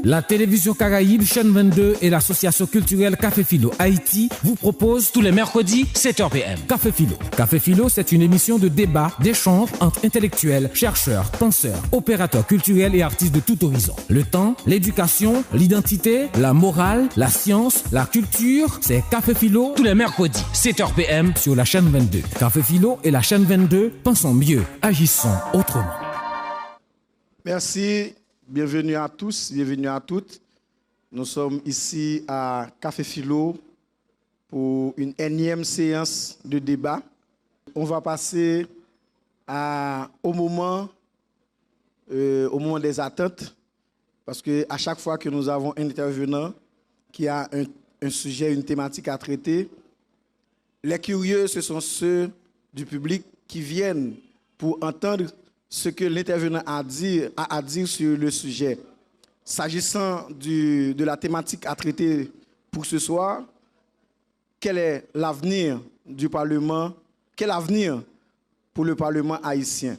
La télévision Caraïbe, chaîne 22 et l'association culturelle Café Philo Haïti vous proposent tous les mercredis 7h PM. Café Philo. Café Philo, c'est une émission de débat, d'échange entre intellectuels, chercheurs, penseurs, opérateurs culturels et artistes de tout horizon. Le temps, l'éducation, l'identité, la morale, la science, la culture, c'est Café Philo tous les mercredis 7h PM sur la chaîne 22. Café Philo et la chaîne 22, pensons mieux, agissons autrement. Merci. Bienvenue à tous, bienvenue à toutes. Nous sommes ici à Café Philo pour une énième séance de débat. On va passer au moment des attentes, parce qu'à chaque fois que nous avons un intervenant qui a un sujet, une thématique à traiter, les curieux, ce sont ceux du public qui viennent pour entendre ce que l'intervenant a à dire sur le sujet. S'agissant de la thématique à traiter pour ce soir, quel est l'avenir du Parlement? Quel avenir pour le Parlement haïtien?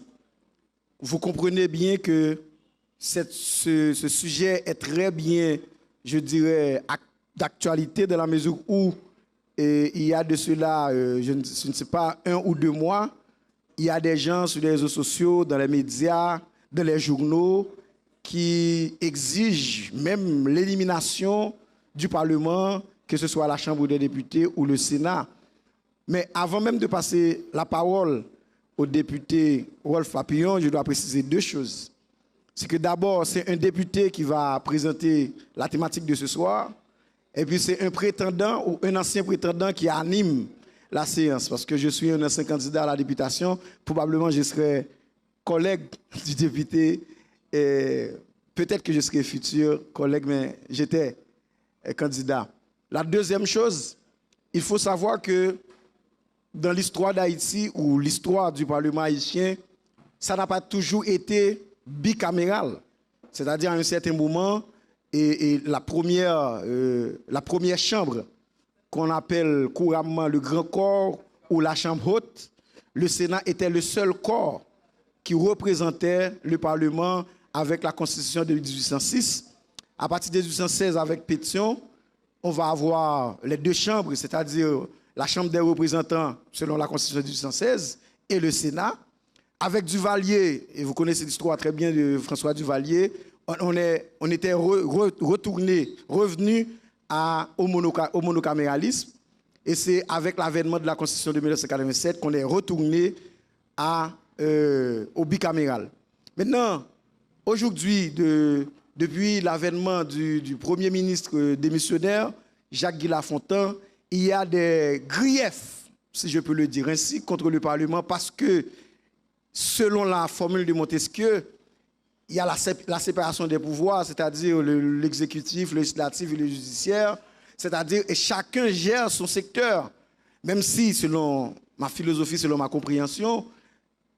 Vous comprenez bien que ce sujet est très bien, je dirais, d'actualité dans la mesure où il y a de cela, je ne sais pas, 1 ou 2 mois, il y a des gens sur les réseaux sociaux, dans les médias, dans les journaux, qui exigent même l'élimination du Parlement, que ce soit la Chambre des députés ou le Sénat. Mais avant même de passer la parole au député Rolf Papillon, je dois préciser 2 choses. C'est que d'abord, c'est un député qui va présenter la thématique de ce soir, et puis c'est un prétendant ou un ancien prétendant qui anime la séance, parce que je suis un ancien candidat à la députation, probablement je serai collègue du député, et peut-être que je serai futur collègue, mais j'étais candidat. La deuxième chose, il faut savoir que dans l'histoire d'Haïti ou l'histoire du Parlement haïtien, ça n'a pas toujours été bicaméral. C'est-à-dire à un certain moment, et la première chambre, qu'on appelle couramment le grand corps ou la chambre haute, le Sénat était le seul corps qui représentait le Parlement avec la Constitution de 1806. À partir de 1816, avec pétition, on va avoir les 2 chambres, c'est-à-dire la Chambre des représentants selon la Constitution de 1816 et le Sénat. Avec Duvalier, et vous connaissez l'histoire très bien de François Duvalier, on était revenu au monocaméralisme, et c'est avec l'avènement de la Constitution de 1987 qu'on est retourné au bicaméral. Maintenant, aujourd'hui, depuis l'avènement du Premier ministre démissionnaire, Jacques-Guy Lafontaine, il y a des griefs, si je peux le dire ainsi, contre le Parlement, parce que, selon la formule de Montesquieu, il y a la séparation des pouvoirs, c'est-à-dire l'exécutif, le législatif et le judiciaire, c'est-à-dire et chacun gère son secteur. Même si, selon ma philosophie, selon ma compréhension,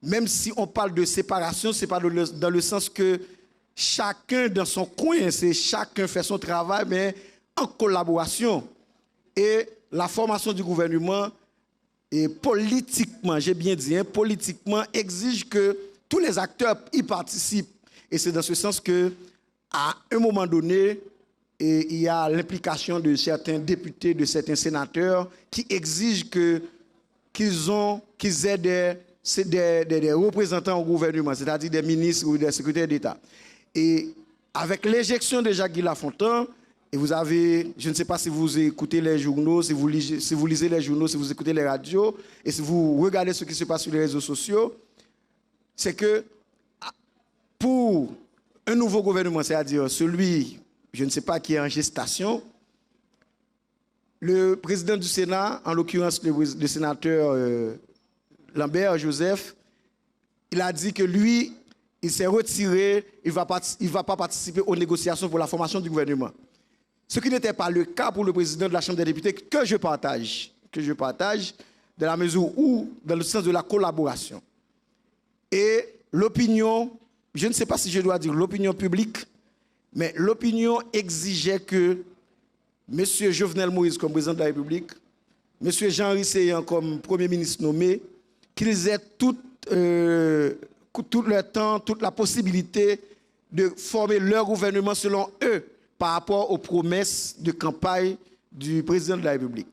même si on parle de séparation, ce n'est pas dans le sens que chacun dans son coin, c'est chacun fait son travail, mais en collaboration. Et la formation du gouvernement, et politiquement, j'ai bien dit, politiquement, exige que tous les acteurs y participent. Et c'est dans ce sens que, à un moment donné, il y a l'implication de certains députés, de certains sénateurs qui exigent qu'ils aient des représentants au gouvernement, c'est-à-dire des ministres ou des secrétaires d'État. Et avec l'éjection de Jacques-Guy Lafontaine, et vous avez, je ne sais pas si vous écoutez les journaux, si vous lisez les journaux, si vous écoutez les radios, et si vous regardez ce qui se passe sur les réseaux sociaux, c'est que pour un nouveau gouvernement, c'est-à-dire celui, je ne sais pas, qui est en gestation, le président du Sénat, en l'occurrence le sénateur Lambert Joseph, il a dit que lui, il s'est retiré, il ne va pas participer aux négociations pour la formation du gouvernement. Ce qui n'était pas le cas pour le président de la Chambre des députés, que je partage, dans la mesure où, dans le sens de la collaboration. Et l'opinion, je ne sais pas si je dois dire l'opinion publique, mais l'opinion exigeait que M. Jovenel Moïse comme président de la République, M. Jean-Henri Séan comme Premier ministre nommé, qu'ils aient tout le temps, toute la possibilité de former leur gouvernement selon eux, par rapport aux promesses de campagne du président de la République.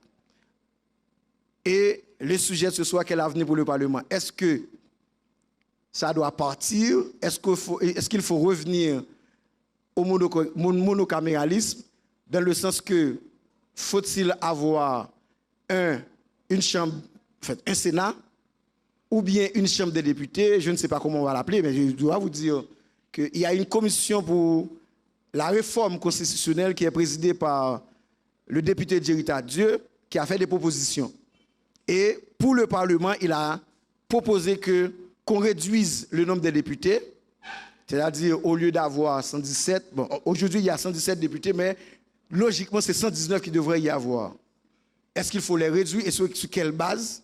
Et le sujet de ce soir, quel avenir pour le Parlement? Est-ce que ça doit partir? Est-ce qu'il faut revenir au monocaméralisme, dans le sens que faut-il avoir une chambre, en fait, un Sénat, ou bien une chambre des députés, je ne sais pas comment on va l'appeler, mais je dois vous dire qu'il y a une commission pour la réforme constitutionnelle qui est présidée par le député Djerita Dieu, qui a fait des propositions. Et pour le Parlement, il a proposé qu'on réduise le nombre des députés, c'est-à-dire au lieu d'avoir 117, bon, aujourd'hui il y a 117 députés, mais logiquement c'est 119 qui devrait y avoir. Est-ce qu'il faut les réduire et sur quelle base?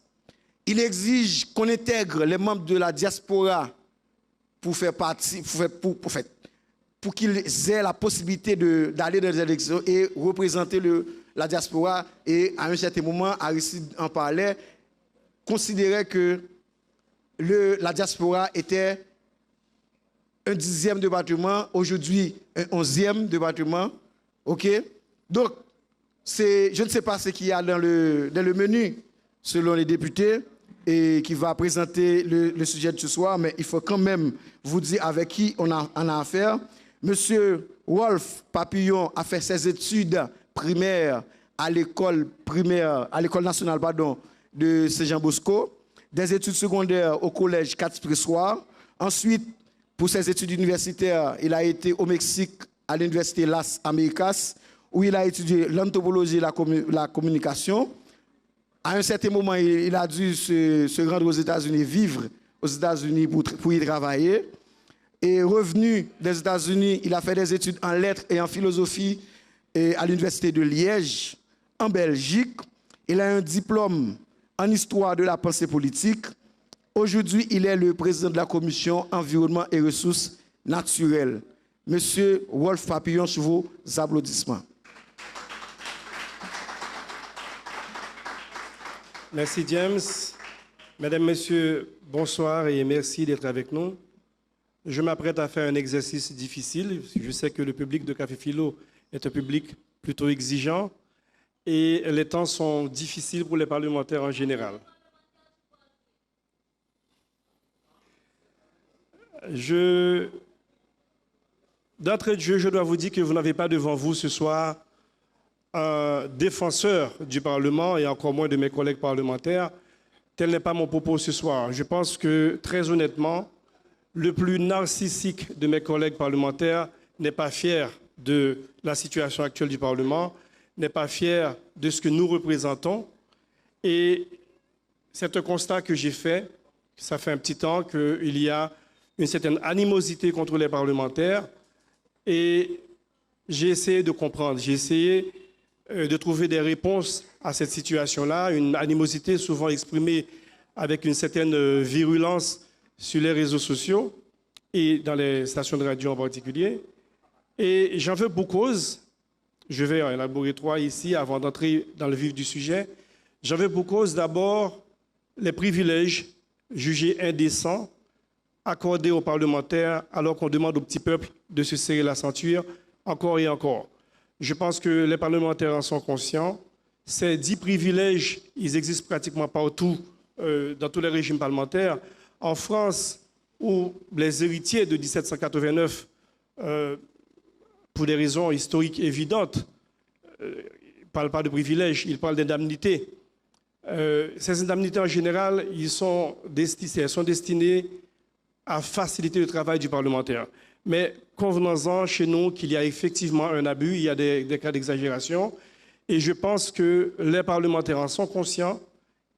Il exige qu'on intègre les membres de la diaspora pour faire partie, pour qu'ils aient la possibilité d'aller dans les élections et représenter la diaspora. Et à un certain moment, Aristide en parlait, considérait que la diaspora était un 10e département, aujourd'hui un 11e département. OK? Donc, je ne sais pas ce qu'il y a dans le menu, selon les députés, et qui va présenter le sujet de ce soir, mais il faut quand même vous dire avec qui on a affaire. Monsieur Wolf Papillon a fait ses études primaires à l'école nationale de Saint-Jean-Bosco, des études secondaires au collège Quatre-Pressoir. Ensuite, pour ses études universitaires, il a été au Mexique à l'université Las Américas, où il a étudié l'anthropologie et la communication. À un certain moment, il a dû se rendre aux États-Unis, vivre aux États-Unis pour y travailler. Et revenu des États-Unis, il a fait des études en lettres et en philosophie à l'université de Liège, en Belgique. Il a un diplôme en histoire de la pensée politique. Aujourd'hui, il est le président de la commission environnement et ressources naturelles. Monsieur Wolf Papillon, sous vos applaudissements. Merci James. Mesdames, Messieurs, bonsoir et merci d'être avec nous. Je m'apprête à faire un exercice difficile. Je sais que le public de Café Philo est un public plutôt exigeant et les temps sont difficiles pour les parlementaires en général. D'entrée de jeu, je dois vous dire que vous n'avez pas devant vous ce soir un défenseur du Parlement et encore moins de mes collègues parlementaires. Tel n'est pas mon propos ce soir. Je pense que, très honnêtement, le plus narcissique de mes collègues parlementaires n'est pas fier de la situation actuelle du Parlement, n'est pas fier de ce que nous représentons. Et c'est un constat que j'ai fait. Ça fait un petit temps qu'il y a une certaine animosité contre les parlementaires. Et j'ai essayé de comprendre, j'ai essayé de trouver des réponses à cette situation-là, une animosité souvent exprimée avec une certaine virulence sur les réseaux sociaux et dans les stations de radio en particulier. Et j'en veux pour cause, je vais en élaborer trois ici avant d'entrer dans le vif du sujet. J'en veux pour cause d'abord les privilèges jugés indécents accordés aux parlementaires alors qu'on demande au petit peuple de se serrer la ceinture encore et encore. Je pense que les parlementaires en sont conscients. Ces 10 privilèges, ils existent pratiquement partout, dans tous les régimes parlementaires. En France, où les héritiers de 1789, pour des raisons historiques évidentes, ne parlent pas de privilèges, ils parlent d'indemnités. Ces indemnités, en général, elles sont destinées à faciliter le travail du parlementaire. Mais convenons-en chez nous qu'il y a effectivement un abus, il y a des cas d'exagération. Et je pense que les parlementaires en sont conscients.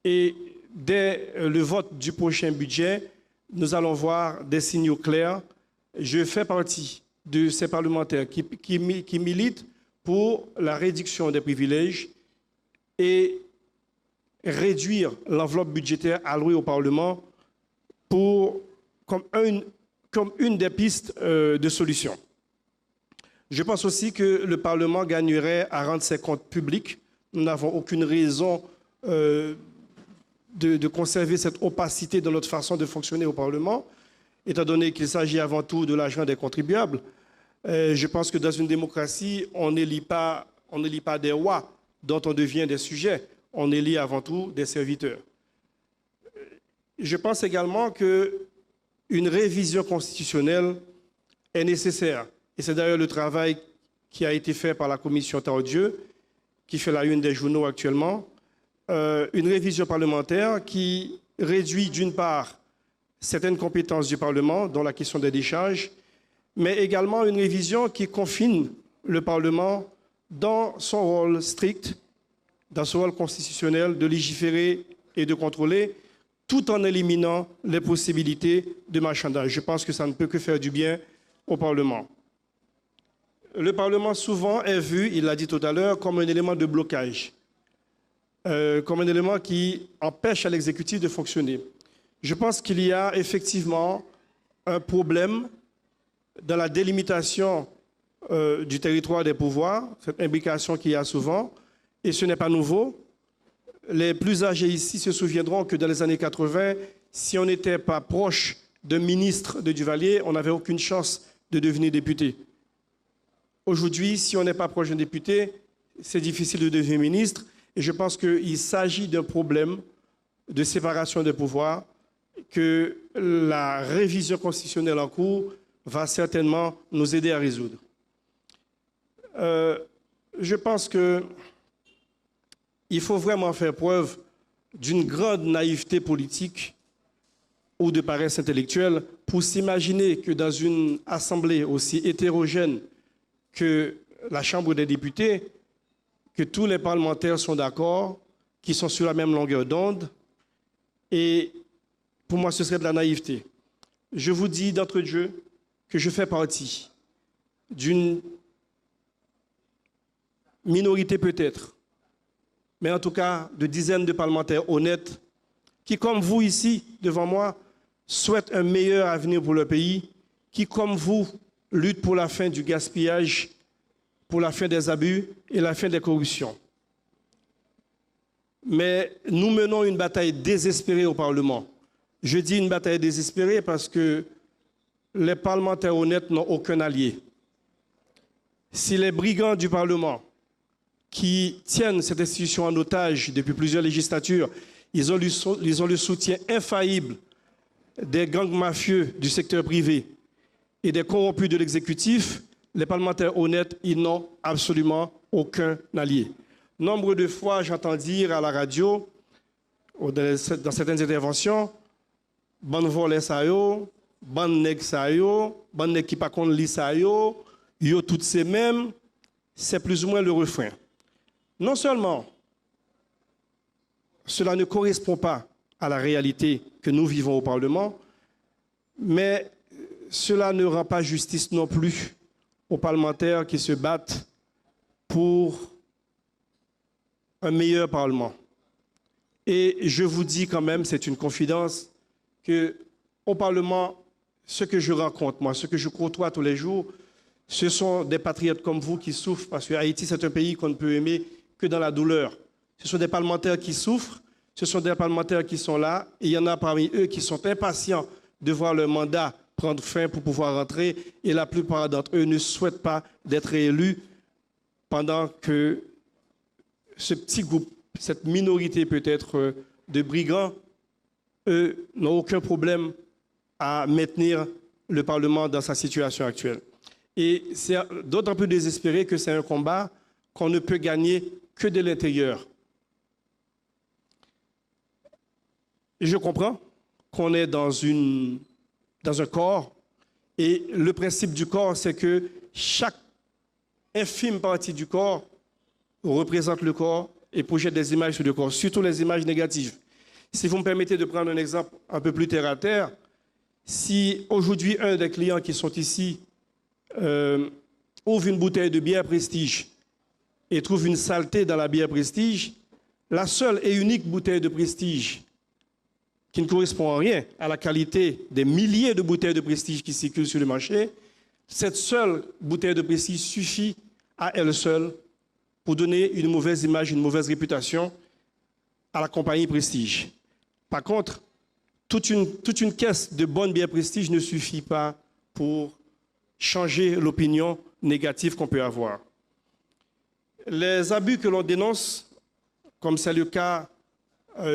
Et dès le vote du prochain budget, nous allons voir des signaux clairs. Je fais partie de ces parlementaires qui militent pour la réduction des privilèges et réduire l'enveloppe budgétaire allouée au Parlement comme une des pistes de solution. Je pense aussi que le Parlement gagnerait à rendre ses comptes publics. Nous n'avons aucune raison de conserver cette opacité dans notre façon de fonctionner au Parlement, étant donné qu'il s'agit avant tout de l'argent des contribuables. Je pense que dans une démocratie, on n'élit pas des rois dont on devient des sujets. On élit avant tout des serviteurs. Je pense également qu'une révision constitutionnelle est nécessaire. Et c'est d'ailleurs le travail qui a été fait par la commission Tardieu, qui fait la une des journaux actuellement. Une révision parlementaire qui réduit d'une part certaines compétences du Parlement, dont la question des décharges, mais également une révision qui confine le Parlement dans son rôle strict, dans son rôle constitutionnel de légiférer et de contrôler, tout en éliminant les possibilités de marchandage. Je pense que ça ne peut que faire du bien au Parlement. Le Parlement souvent est vu, il l'a dit tout à l'heure, comme un élément de blocage, comme un élément qui empêche à l'exécutif de fonctionner. Je pense qu'il y a effectivement un problème dans la délimitation du territoire des pouvoirs, cette imbrication qu'il y a souvent, et ce n'est pas nouveau. Les plus âgés ici se souviendront que dans les années 80, si on n'était pas proche d'un ministre de Duvalier, on n'avait aucune chance de devenir député. Aujourd'hui, si on n'est pas proche d'un député, c'est difficile de devenir ministre. Et je pense qu'il s'agit d'un problème de séparation des pouvoirs que la révision constitutionnelle en cours va certainement nous aider à résoudre. Je pense qu'il faut vraiment faire preuve d'une grande naïveté politique ou de paresse intellectuelle pour s'imaginer que dans une assemblée aussi hétérogène que la Chambre des députés, que tous les parlementaires sont d'accord, qui sont sur la même longueur d'onde. Et pour moi, ce serait de la naïveté. Je vous dis d'entrée de jeu que je fais partie d'une minorité peut-être, mais en tout cas de dizaines de parlementaires honnêtes qui, comme vous ici, devant moi, souhaitent un meilleur avenir pour le pays, qui, comme vous, luttent pour la fin du gaspillage, pour la fin des abus et la fin des corruptions. Mais nous menons une bataille désespérée au Parlement. Je dis une bataille désespérée parce que les parlementaires honnêtes n'ont aucun allié. Si les brigands du Parlement qui tiennent cette institution en otage depuis plusieurs législatures, ils ont le soutien infaillible des gangs mafieux du secteur privé et des corrompus de l'exécutif, les parlementaires honnêtes, ils n'ont absolument aucun allié. Nombre de fois, j'entends dire à la radio, dans certaines interventions, « Ban volé sa yo, ban nèg sa yo, ban nèg qui pa kon li sa yo, yo toutes ces mêmes », c'est plus ou moins le refrain. Non seulement cela ne correspond pas à la réalité que nous vivons au Parlement, mais cela ne rend pas justice non plus aux parlementaires qui se battent pour un meilleur Parlement. Et je vous dis quand même, c'est une confidence, qu'au Parlement, ce que je rencontre, moi, ce que je côtoie tous les jours, ce sont des patriotes comme vous qui souffrent, parce que Haïti, c'est un pays qu'on ne peut aimer que dans la douleur. Ce sont des parlementaires qui souffrent, ce sont des parlementaires qui sont là, et il y en a parmi eux qui sont impatients de voir leur mandat prendre fin pour pouvoir rentrer, et la plupart d'entre eux ne souhaitent pas d'être élus pendant que ce petit groupe, cette minorité peut-être de brigands, eux n'ont aucun problème à maintenir le Parlement dans sa situation actuelle. Et c'est d'autant plus désespéré que c'est un combat qu'on ne peut gagner que de l'intérieur. Et je comprends qu'on est dans un corps, et le principe du corps, c'est que chaque infime partie du corps représente le corps et projette des images sur le corps, surtout les images négatives. Si vous me permettez de prendre un exemple un peu plus terre à terre, si aujourd'hui un des clients qui sont ici ouvre une bouteille de bière Prestige et trouve une saleté dans la bière Prestige, la seule et unique bouteille de Prestige qui ne correspond en rien à la qualité des milliers de bouteilles de Prestige qui circulent sur le marché, cette seule bouteille de Prestige suffit à elle seule pour donner une mauvaise image, une mauvaise réputation à la compagnie Prestige. Par contre, toute une caisse de bonne bière Prestige ne suffit pas pour changer l'opinion négative qu'on peut avoir. Les abus que l'on dénonce, comme c'est le cas,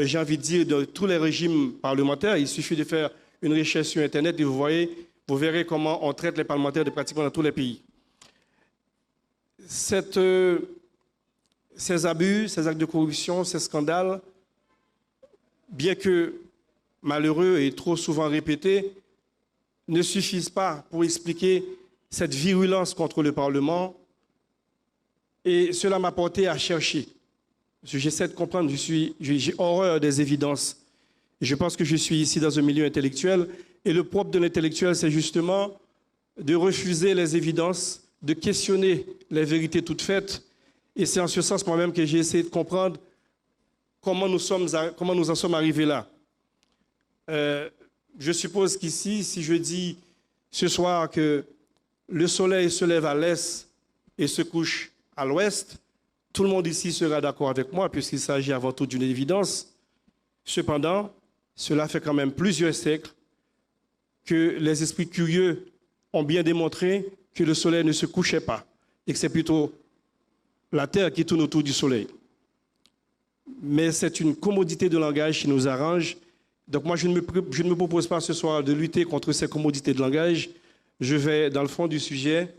j'ai envie de dire, de tous les régimes parlementaires, il suffit de faire une recherche sur Internet et vous verrez comment on traite les parlementaires de pratiquement dans tous les pays. Ces abus, ces actes de corruption, ces scandales, bien que malheureux et trop souvent répétés, ne suffisent pas pour expliquer cette virulence contre le Parlement. Et cela m'a porté à chercher. J'essaie de comprendre, j'ai horreur des évidences. Je pense que je suis ici dans un milieu intellectuel. Et le propre de l'intellectuel, c'est justement de refuser les évidences, de questionner les vérités toutes faites. Et c'est en ce sens moi-même que j'ai essayé de comprendre comment nous en sommes arrivés là. Je suppose qu'ici, si je dis ce soir que le soleil se lève à l'est et se couche à l'ouest, tout le monde ici sera d'accord avec moi puisqu'il s'agit avant tout d'une évidence. Cependant, cela fait quand même plusieurs siècles que les esprits curieux ont bien démontré que le soleil ne se couchait pas et que c'est plutôt la Terre qui tourne autour du soleil. Mais c'est une commodité de langage qui nous arrange. Donc moi, je ne me propose pas ce soir de lutter contre ces commodités de langage. Je vais dans le fond du sujet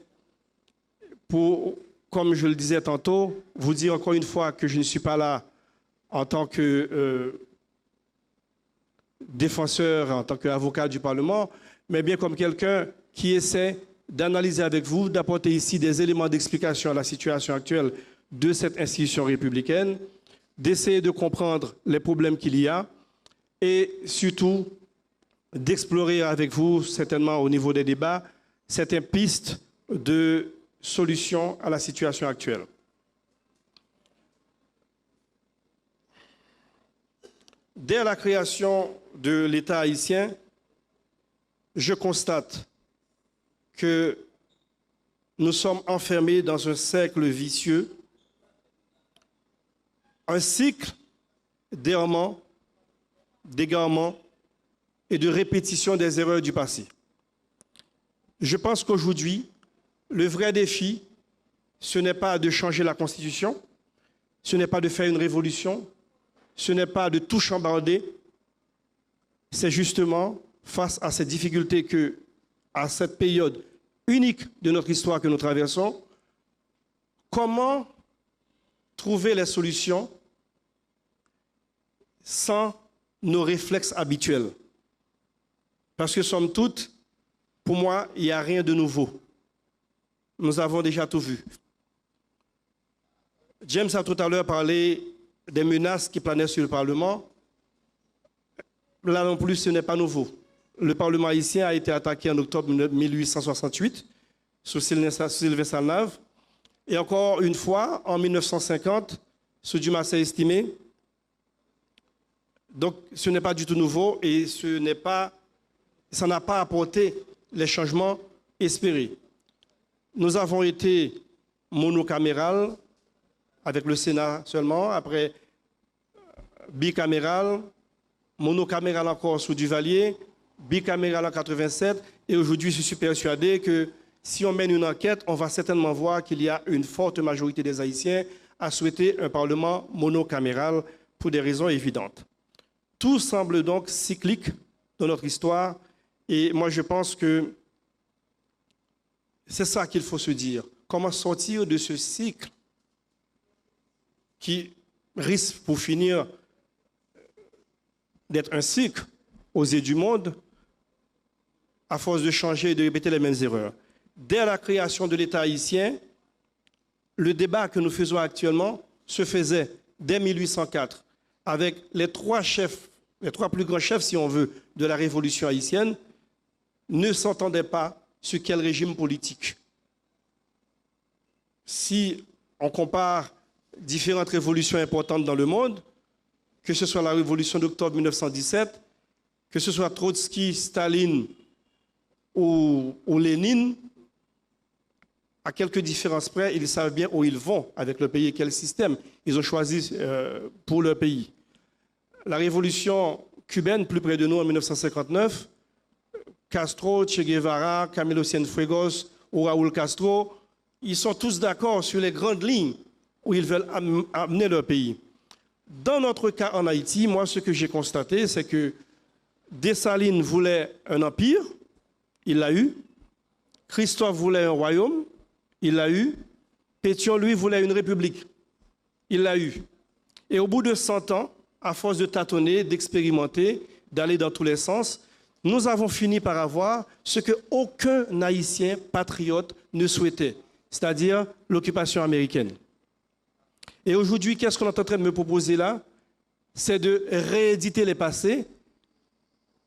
pour, comme je le disais tantôt, vous dire encore une fois que je ne suis pas là en tant que défenseur, en tant qu'avocat du Parlement, mais bien comme quelqu'un qui essaie d'analyser avec vous, d'apporter ici des éléments d'explication à la situation actuelle de cette institution républicaine, d'essayer de comprendre les problèmes qu'il y a et surtout d'explorer avec vous, certainement au niveau des débats, certaines pistes de solutions à la situation actuelle. Dès la création de l'État haïtien, je constate que nous sommes enfermés dans un cercle vicieux, un cycle d'errement, d'égarement et de répétition des erreurs du passé. Je pense qu'aujourd'hui, le vrai défi, ce n'est pas de changer la Constitution, ce n'est pas de faire une révolution, ce n'est pas de tout chambarder, c'est justement face à ces difficultés que, à cette période unique de notre histoire que nous traversons, comment trouver les solutions sans nos réflexes habituels. Parce que, somme toute, pour moi, il n'y a rien de nouveau. Nous avons déjà tout vu. James a tout à l'heure parlé des menaces qui planaient sur le Parlement. Là non plus, ce n'est pas nouveau. Le Parlement haïtien a été attaqué en octobre 1868 sous Sylvain Salnave. Et encore une fois, en 1950, sous Dumas estimé. Donc, ce n'est pas du tout nouveau et ça n'a pas apporté les changements espérés. Nous avons été monocaméral, avec le Sénat seulement, après bicaméral, monocaméral encore sous Duvalier, bicaméral en 87, et aujourd'hui je suis persuadé que si on mène une enquête, on va certainement voir qu'il y a une forte majorité des Haïtiens à souhaiter un Parlement monocaméral pour des raisons évidentes. Tout semble donc cyclique dans notre histoire, et moi je pense que c'est ça qu'il faut se dire. Comment sortir de ce cycle qui risque pour finir d'être un cycle aux yeux du monde à force de changer et de répéter les mêmes erreurs. Dès la création de l'État haïtien, le débat que nous faisons actuellement se faisait dès 1804 avec les trois plus grands chefs, si on veut, de la révolution haïtienne, ne s'entendaient pas sur quel régime politique. Si on compare différentes révolutions importantes dans le monde, que ce soit la révolution d'octobre 1917, que ce soit Trotsky, Staline ou Lénine, à quelques différences près, ils savent bien où ils vont avec le pays et quel système ils ont choisi pour leur pays. La révolution cubaine, plus près de nous en 1959, Castro, Che Guevara, Camilo Cienfuegos ou Raúl Castro, ils sont tous d'accord sur les grandes lignes où ils veulent amener leur pays. Dans notre cas en Haïti, moi, ce que j'ai constaté, c'est que Dessalines voulait un empire, il l'a eu. Christophe voulait un royaume, il l'a eu. Pétion, lui, voulait une république, il l'a eu. Et au bout de 100 ans, à force de tâtonner, d'expérimenter, d'aller dans tous les sens, nous avons fini par avoir ce qu'aucun Haïtien patriote ne souhaitait, c'est-à-dire l'occupation américaine. Et aujourd'hui, qu'est-ce qu'on est en train de me proposer là? C'est de rééditer les passés.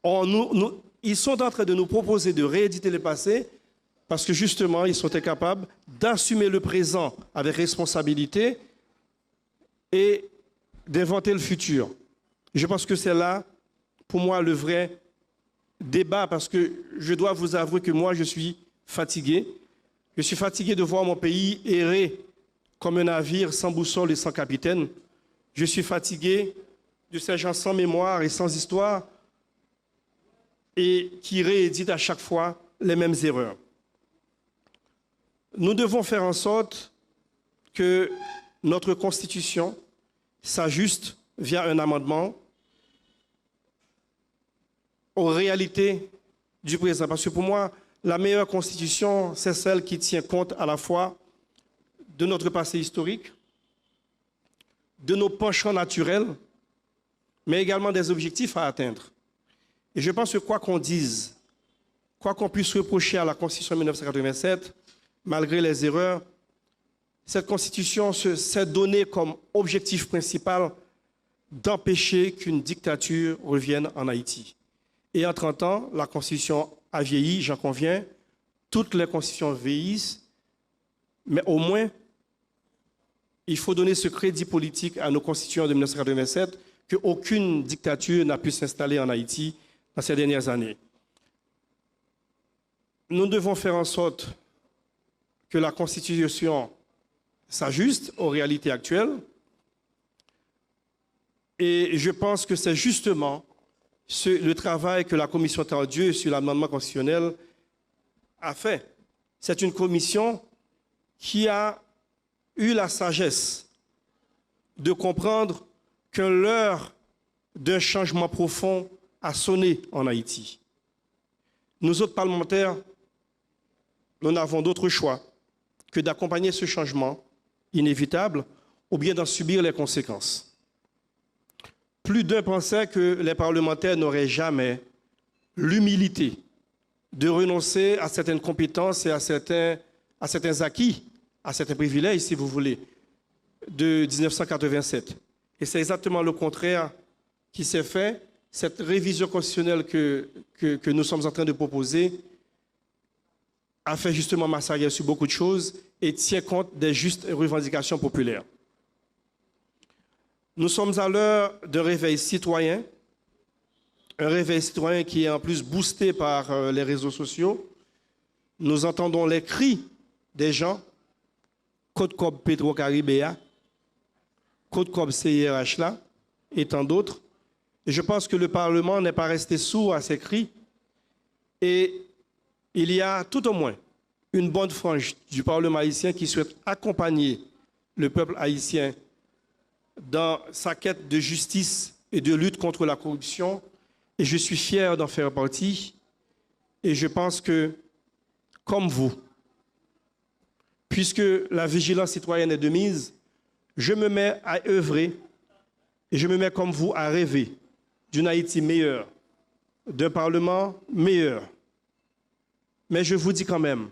Ils sont en train de nous proposer de rééditer les passés parce que justement, ils sont incapables d'assumer le présent avec responsabilité et d'inventer le futur. Je pense que c'est là, pour moi, le vrai débat, parce que je dois vous avouer que moi, je suis fatigué. Je suis fatigué de voir mon pays errer comme un navire sans boussole et sans capitaine. Je suis fatigué de ces gens sans mémoire et sans histoire et qui rééditent à chaque fois les mêmes erreurs. Nous devons faire en sorte que notre Constitution s'ajuste via un amendement aux réalités du présent. Parce que pour moi, la meilleure Constitution, c'est celle qui tient compte à la fois de notre passé historique, de nos penchants naturels, mais également des objectifs à atteindre. Et je pense que quoi qu'on dise, quoi qu'on puisse reprocher à la Constitution de 1987, malgré les erreurs, cette Constitution s'est donnée comme objectif principal d'empêcher qu'une dictature revienne en Haïti. Et en 30 ans, la Constitution a vieilli, j'en conviens, toutes les constitutions vieillissent, mais au moins, il faut donner ce crédit politique à nos constitutions de 1987 qu'aucune dictature n'a pu s'installer en Haïti dans ces dernières années. Nous devons faire en sorte que la Constitution s'ajuste aux réalités actuelles. Et je pense que c'est justement le travail que la Commission Tardieu sur l'amendement constitutionnel a fait. C'est une commission qui a eu la sagesse de comprendre que l'heure d'un changement profond a sonné en Haïti. Nous autres parlementaires, nous n'avons d'autre choix que d'accompagner ce changement inévitable ou bien d'en subir les conséquences. Plus d'un pensait que les parlementaires n'auraient jamais l'humilité de renoncer à certaines compétences et à certains acquis, à certains privilèges, si vous voulez, de 1987. Et c'est exactement le contraire qui s'est fait. Cette révision constitutionnelle que nous sommes en train de proposer a fait justement massacrer sur beaucoup de choses et tient compte des justes revendications populaires. Nous sommes à l'heure d'un réveil citoyen, un réveil citoyen qui est en plus boosté par les réseaux sociaux. Nous entendons les cris des gens, Côte Cob Petro-Caribéa, Côte Cob CIRH là, et tant d'autres. Et je pense que le Parlement n'est pas resté sourd à ces cris. Et il y a tout au moins une bonne frange du Parlement haïtien qui souhaite accompagner le peuple haïtien dans sa quête de justice et de lutte contre la corruption. Et je suis fier d'en faire partie. Et je pense que, comme vous, puisque la vigilance citoyenne est de mise, je me mets à œuvrer et je me mets comme vous à rêver d'une Haïti meilleure, d'un Parlement meilleur. Mais je vous dis quand même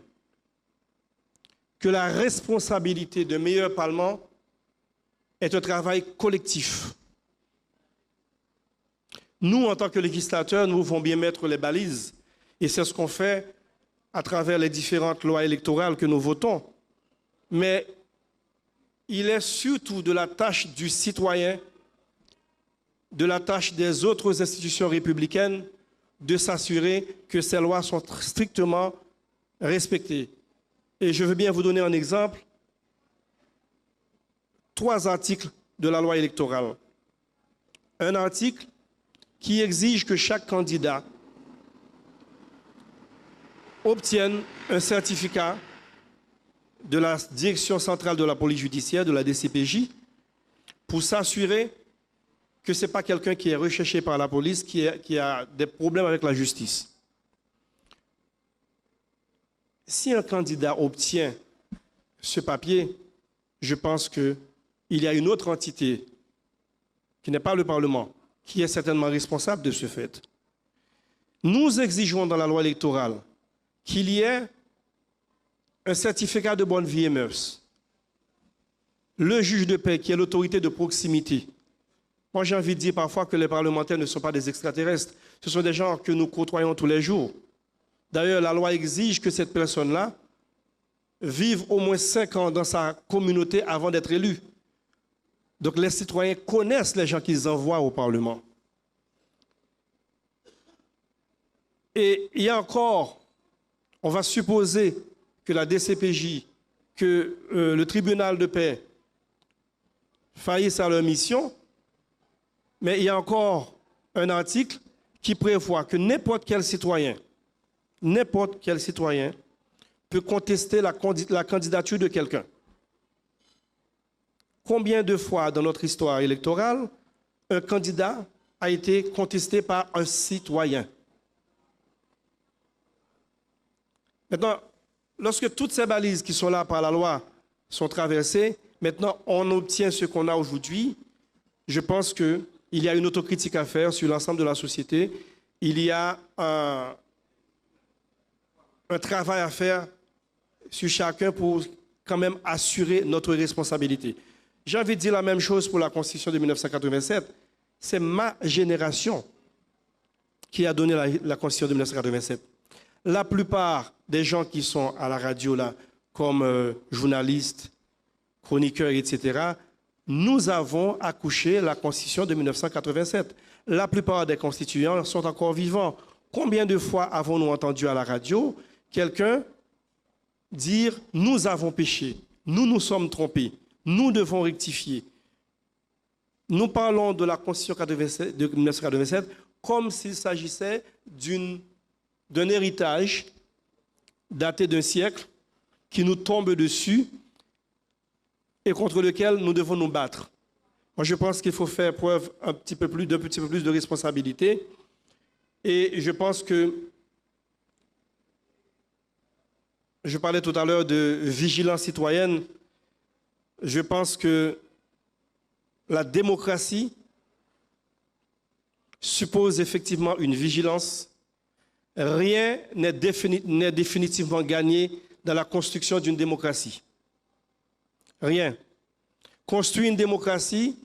que la responsabilité d'un meilleur Parlement est un travail collectif. Nous, en tant que législateurs, nous pouvons bien mettre les balises, et c'est ce qu'on fait à travers les différentes lois électorales que nous votons. Mais il est surtout de la tâche du citoyen, de la tâche des autres institutions républicaines, de s'assurer que ces lois sont strictement respectées. Et je veux bien vous donner un exemple. 3 articles de la loi électorale. Un article qui exige que chaque candidat obtiennent un certificat de la Direction centrale de la police judiciaire, de la DCPJ, pour s'assurer que ce n'est pas quelqu'un qui est recherché par la police, qui a des problèmes avec la justice. Si un candidat obtient ce papier, je pense qu'il y a une autre entité, qui n'est pas le Parlement, qui est certainement responsable de ce fait. Nous exigeons dans la loi électorale qu'il y ait un certificat de bonne vie et mœurs. Le juge de paix, qui est l'autorité de proximité. Moi, j'ai envie de dire parfois que les parlementaires ne sont pas des extraterrestres. Ce sont des gens que nous côtoyons tous les jours. D'ailleurs, la loi exige que cette personne-là vive au moins 5 ans dans sa communauté avant d'être élu. Donc, les citoyens connaissent les gens qu'ils envoient au Parlement. Et il y a encore, on va supposer que la DCPJ, que le tribunal de paix faillissent à leur mission, mais il y a encore un article qui prévoit que n'importe quel citoyen peut contester la candidature de quelqu'un. Combien de fois dans notre histoire électorale, un candidat a été contesté par un citoyen? Maintenant, lorsque toutes ces balises qui sont là par la loi sont traversées, maintenant on obtient ce qu'on a aujourd'hui. Je pense qu'il y a une autocritique à faire sur l'ensemble de la société. Il y a un travail à faire sur chacun pour quand même assurer notre responsabilité. J'ai envie de dire la même chose pour la Constitution de 1987. C'est ma génération qui a donné la Constitution de 1987. La plupart des gens qui sont à la radio, là, comme journalistes, chroniqueurs, etc., nous avons accouché la Constitution de 1987. La plupart des constituants sont encore vivants. Combien de fois avons-nous entendu à la radio quelqu'un dire « nous avons péché, nous nous sommes trompés, nous devons rectifier ». Nous parlons de la Constitution de 1987 comme s'il s'agissait d'un héritage daté d'un siècle qui nous tombe dessus et contre lequel nous devons nous battre. Moi, je pense qu'il faut faire preuve d'un petit peu plus de responsabilité. Et je pense que, je parlais tout à l'heure de vigilance citoyenne, je pense que la démocratie suppose effectivement une vigilance. Rien n'est définitivement gagné dans la construction d'une démocratie. Rien. Construire une démocratie,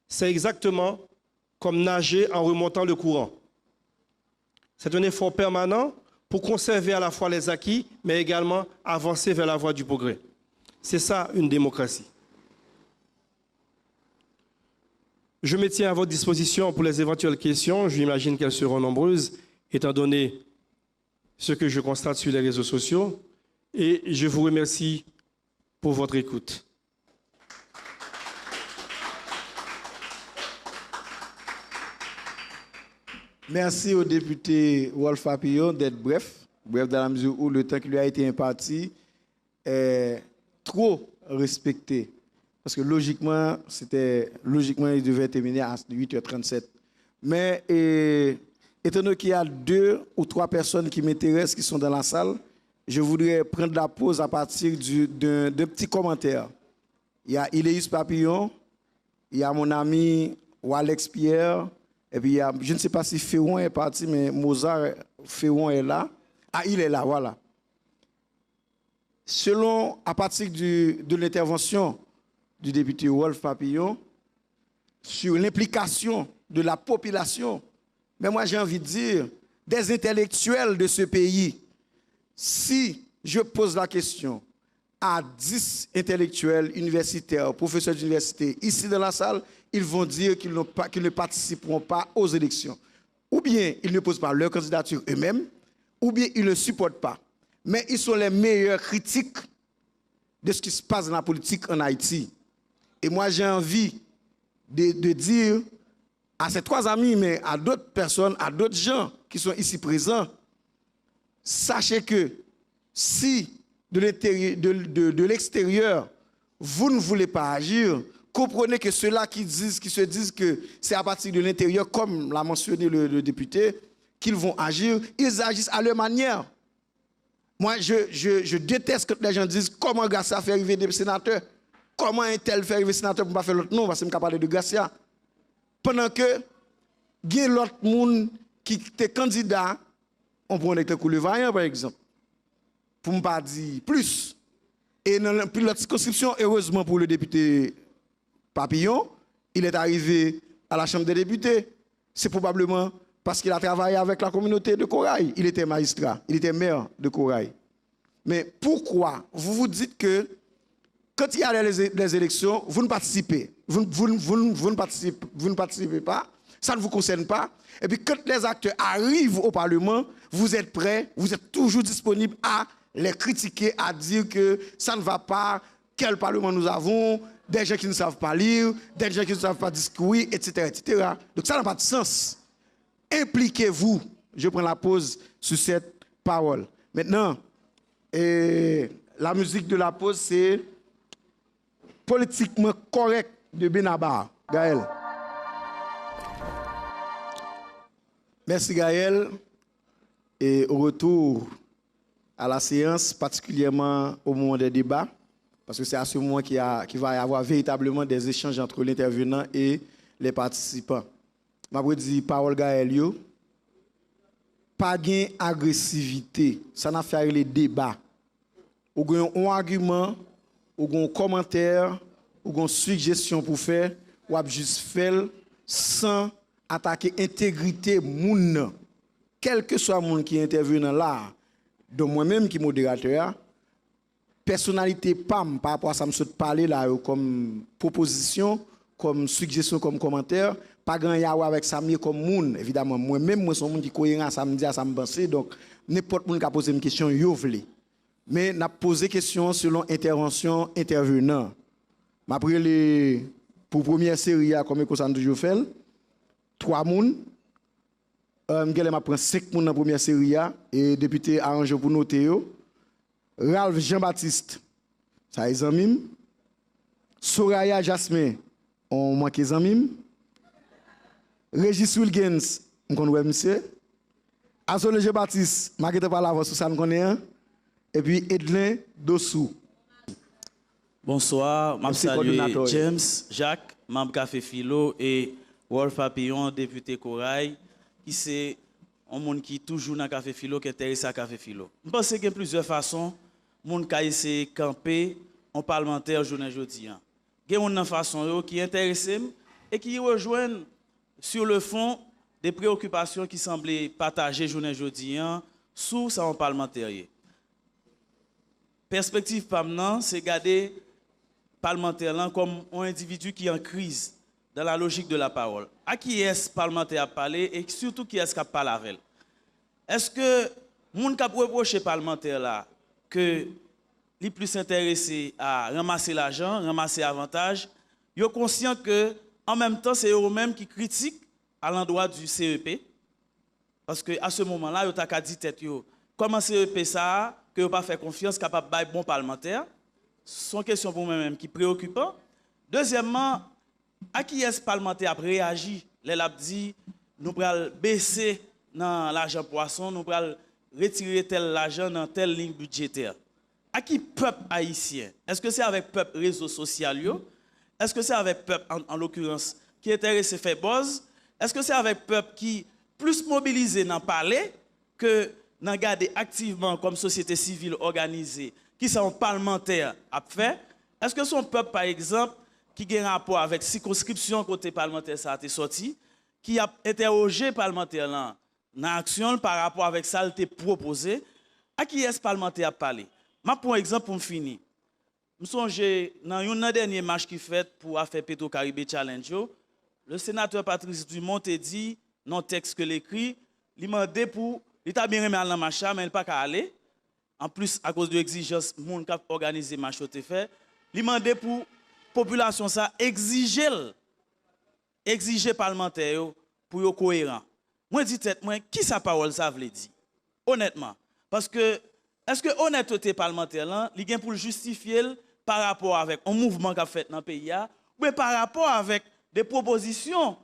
c'est exactement comme nager en remontant le courant. C'est un effort permanent pour conserver à la fois les acquis, mais également avancer vers la voie du progrès. C'est ça, une démocratie. Je me tiens à votre disposition pour les éventuelles questions. J'imagine qu'elles seront nombreuses, étant donné ce que je constate sur les réseaux sociaux. Et je vous remercie pour votre écoute. Merci au député Wolf Papillon d'être bref dans la mesure où le temps qui lui a été imparti est trop respecté. Parce que logiquement, il devait terminer à 8h37. Mais étant donné qu'il y a 2 ou 3 personnes qui m'intéressent, qui sont dans la salle, je voudrais prendre la pause à partir d'un petit commentaire. Il y a Iléus Papillon, il y a mon ami Walex Pierre, et puis il y a, je ne sais pas si Féron est parti, mais Mozart Féron est là. Ah, il est là, voilà. À partir de l'intervention du député Wolf Papillon, sur l'implication de la population, mais moi j'ai envie de dire, des intellectuels de ce pays, si je pose la question à 10 intellectuels universitaires, professeurs d'université, ici dans la salle, ils vont dire qu'ils ne participeront pas aux élections. Ou bien ils ne posent pas leur candidature eux-mêmes, ou bien ils ne supportent pas. Mais ils sont les meilleurs critiques de ce qui se passe dans la politique en Haïti. Et moi j'ai envie de dire à ces 3 amis, mais à d'autres personnes, à d'autres gens qui sont ici présents, sachez que Si de l'extérieur, vous ne voulez pas agir, comprenez que ceux-là qui se disent que c'est à partir de l'intérieur, comme l'a mentionné le député, qu'ils vont agir, ils agissent à leur manière. Moi, je déteste quand les gens disent comment Garcia fait arriver des sénateurs, comment un tel fait arriver des sénateurs pour ne pas faire l'autre nom, parce que je ne parler de Garcia. Pendant que il y a l'autre monde qui était candidat, on prend avec le Vaillant par exemple, pour ne pas dire plus. Et dans l'autre circonscription, heureusement pour le député Papillon, il est arrivé à la Chambre des députés. C'est probablement parce qu'il a travaillé avec la communauté de Corail. Il était magistrat, il était maire de Corail. Mais pourquoi vous vous dites que quand il y a les élections, vous ne participez, vous ne participez pas, ça ne vous concerne pas. Et puis quand les acteurs arrivent au Parlement, vous êtes prêts, vous êtes toujours disponibles à les critiquer, à dire que ça ne va pas, quel Parlement nous avons, des gens qui ne savent pas lire, des gens qui ne savent pas discuter, etc., etc. Donc ça n'a pas de sens. Impliquez-vous. Je prends la pause sur cette parole. Maintenant, la musique de la pause, c'est politiquement correct de Benabar. Gaël. Merci Gaël. Et au retour à la séance, particulièrement au moment des débats, parce que c'est à ce moment qu'il va y avoir véritablement des échanges entre l'intervenant et les participants. Je vais dire parole Gaël, pas d'agressivité, ça n'a fait les débats. Ou un argument, ou un commentaire, ou une suggestion pour faire, ou juste faire sans attaquer l'intégrité moun. Quel que soit le monde qui intervient là, de moi-même qui est modérateur, personnalité PAM par rapport à ça, je parler là comme proposition, comme suggestion, comme commentaire, pas grand yawa avec ça comme moun. Évidemment, moi-même, moi, son monde qui cohérent, ça me dit, ça me pense. Donc, n'importe qui a posé une question, yo vle. Mais n'a posé question selon intervention intervenant. Après pour première série, comme on toujours fait, 3 moun. Je prends 5 moun dans la première série et député arrangé pour noter. Ralph Jean-Baptiste, ça est Zamim. Soraya Jasmin, on manque Zamim. Régis Wilgens, on connaît monsieur. Azole Jean-Baptiste, je ne pas l'avant sur ça, on connaît. Et puis Edlin Dossou. Bonsoir, je salue James, Jacques, membre Café Philo et Wolf Papillon, député Corail, qui c'est un monde qui est toujours dans Café Philo, qui est intéressé à Café Philo. Je pense qu'il y a plusieurs façons, monde qui a essayé de camper en parlementaire journée jeudi. Il y a une façon qui est intéressé et qui rejoignent sur le fond des préoccupations qui semblaient partagées journée jeudi sous ça en parlementaire. Perspective PAMNAN, c'est garder parlementaire comme un individu qui est en crise dans la logique de la parole. À qui est-ce parlementaire à parler et surtout qui est-ce qui parle avec elle? Est-ce que moun qui a reproché parlementaire là que les plus intéressés à ramasser l'argent, ramasser avantage, ils sont conscients que en même temps c'est eux-mêmes qui critiquent à l'endroit du CEP parce que à ce moment-là ils ont dit tête yo comment CEP ça que vous pas faire confiance capable de bon parlementaire. Ce sont questions pour moi-même qui préoccupent. Deuxièmement, à qui est-ce parlementaire a réagi? Les a dit nous allons baisser dans l'argent poisson, nous allons retirer tel argent dans telle ligne budgétaire. À qui peuple haïtien? Est-ce que c'est avec peuple réseau social? Est-ce que c'est avec peuple en l'occurrence qui est intéressé faire buzz? Est-ce que c'est avec peuple qui plus mobilisé dans parler que dans garder activement comme société civile organisée qui sont parlementaires à faire? Est-ce que son peuple par exemple qui a un rapport avec circonscription côté parlementaire ça a été sorti, qui a interrogé parlementaire là dans action par rapport avec ça a été proposé, à qui est-ce parlementaire à parler? Ma pour exemple pour finir. Je songe dans une dernière marche qui fait pour affaire Petro-Caribé Challenge, le sénateur Patrice Dumont a dit dans le texte que l'écrit, il m'a demandé pour il t'a bien remis à la marche mais il pas qu'à aller. En plus à cause de l'exigence monde qui a organisé marche te fait, il m'a demandé pour population ça exiger parlementaire pour yo cohérent. Moi dis tête moi qui sa parole ça veut dire honnêtement parce que est-ce que honnêteté parlementaire là, il gagne pour le justifier par rapport avec un mouvement qu'a fait dans le pays ou par rapport avec des propositions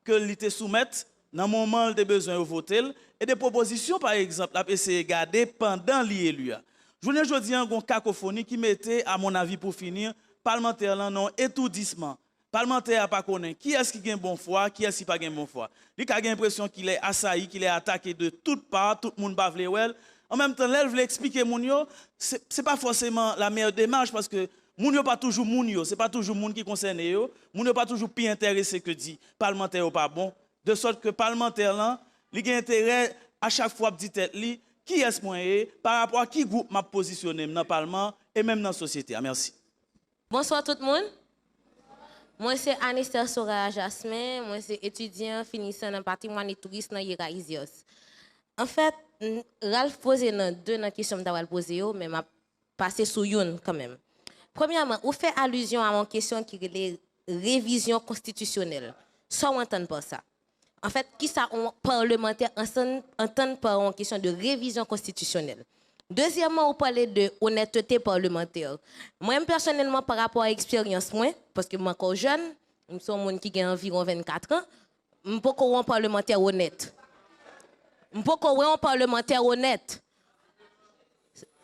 que l'ité soumettent dans le moment de besoin de voter et des propositions par exemple à essayer de garder pendant l'élu. Je dis un cacophonie qui mettait à mon avis pour finir parlementaire là non étourdissement. Parlementaire pas connaît qui est-ce qui gagne bon foi, qui est-ce qui pas gagne bon foi. Il a l'impression qu'il est assailli, qu'il est attaqué de toutes parts, tout le monde va vouloir. En même temps, là, je voulais expliquer moun yo, c'est pas forcément la meilleure démarche parce que moun yo pas toujours moun yo, c'est pas toujours moun qui concerne yo, moun yo pas toujours plus intéressé que dit parlementaire ou pas bon, de sorte que parlementaire là, il a intérêt à chaque fois dit tête li, qui est-ce moyen par rapport à qui groupe m'a positionné dans le parlement et même dans la société. Merci. Bonsoir tout le monde. Moi, c'est Anister Soraya Jasmin. Moi, c'est étudiant finissant dans le patrimoine et tourisme dans Yera Izios. En fait, Ralph posé deux questions que je posé, mais je passé sur une quand même. Premièrement, vous faites allusion à une question qui est la révision constitutionnelle. Ça, on entend pas ça. En fait, qui ça, on parlementaire entend par une question de révision constitutionnelle. Deuxièmement, vous parlez de honnêteté parlementaire. Moi, personnellement, par rapport à l'expérience, parce que je suis encore jeune, je suis un monde qui a environ 24 ans, je ne suis pas un parlementaire honnête. Je ne suis pas un parlementaire honnête.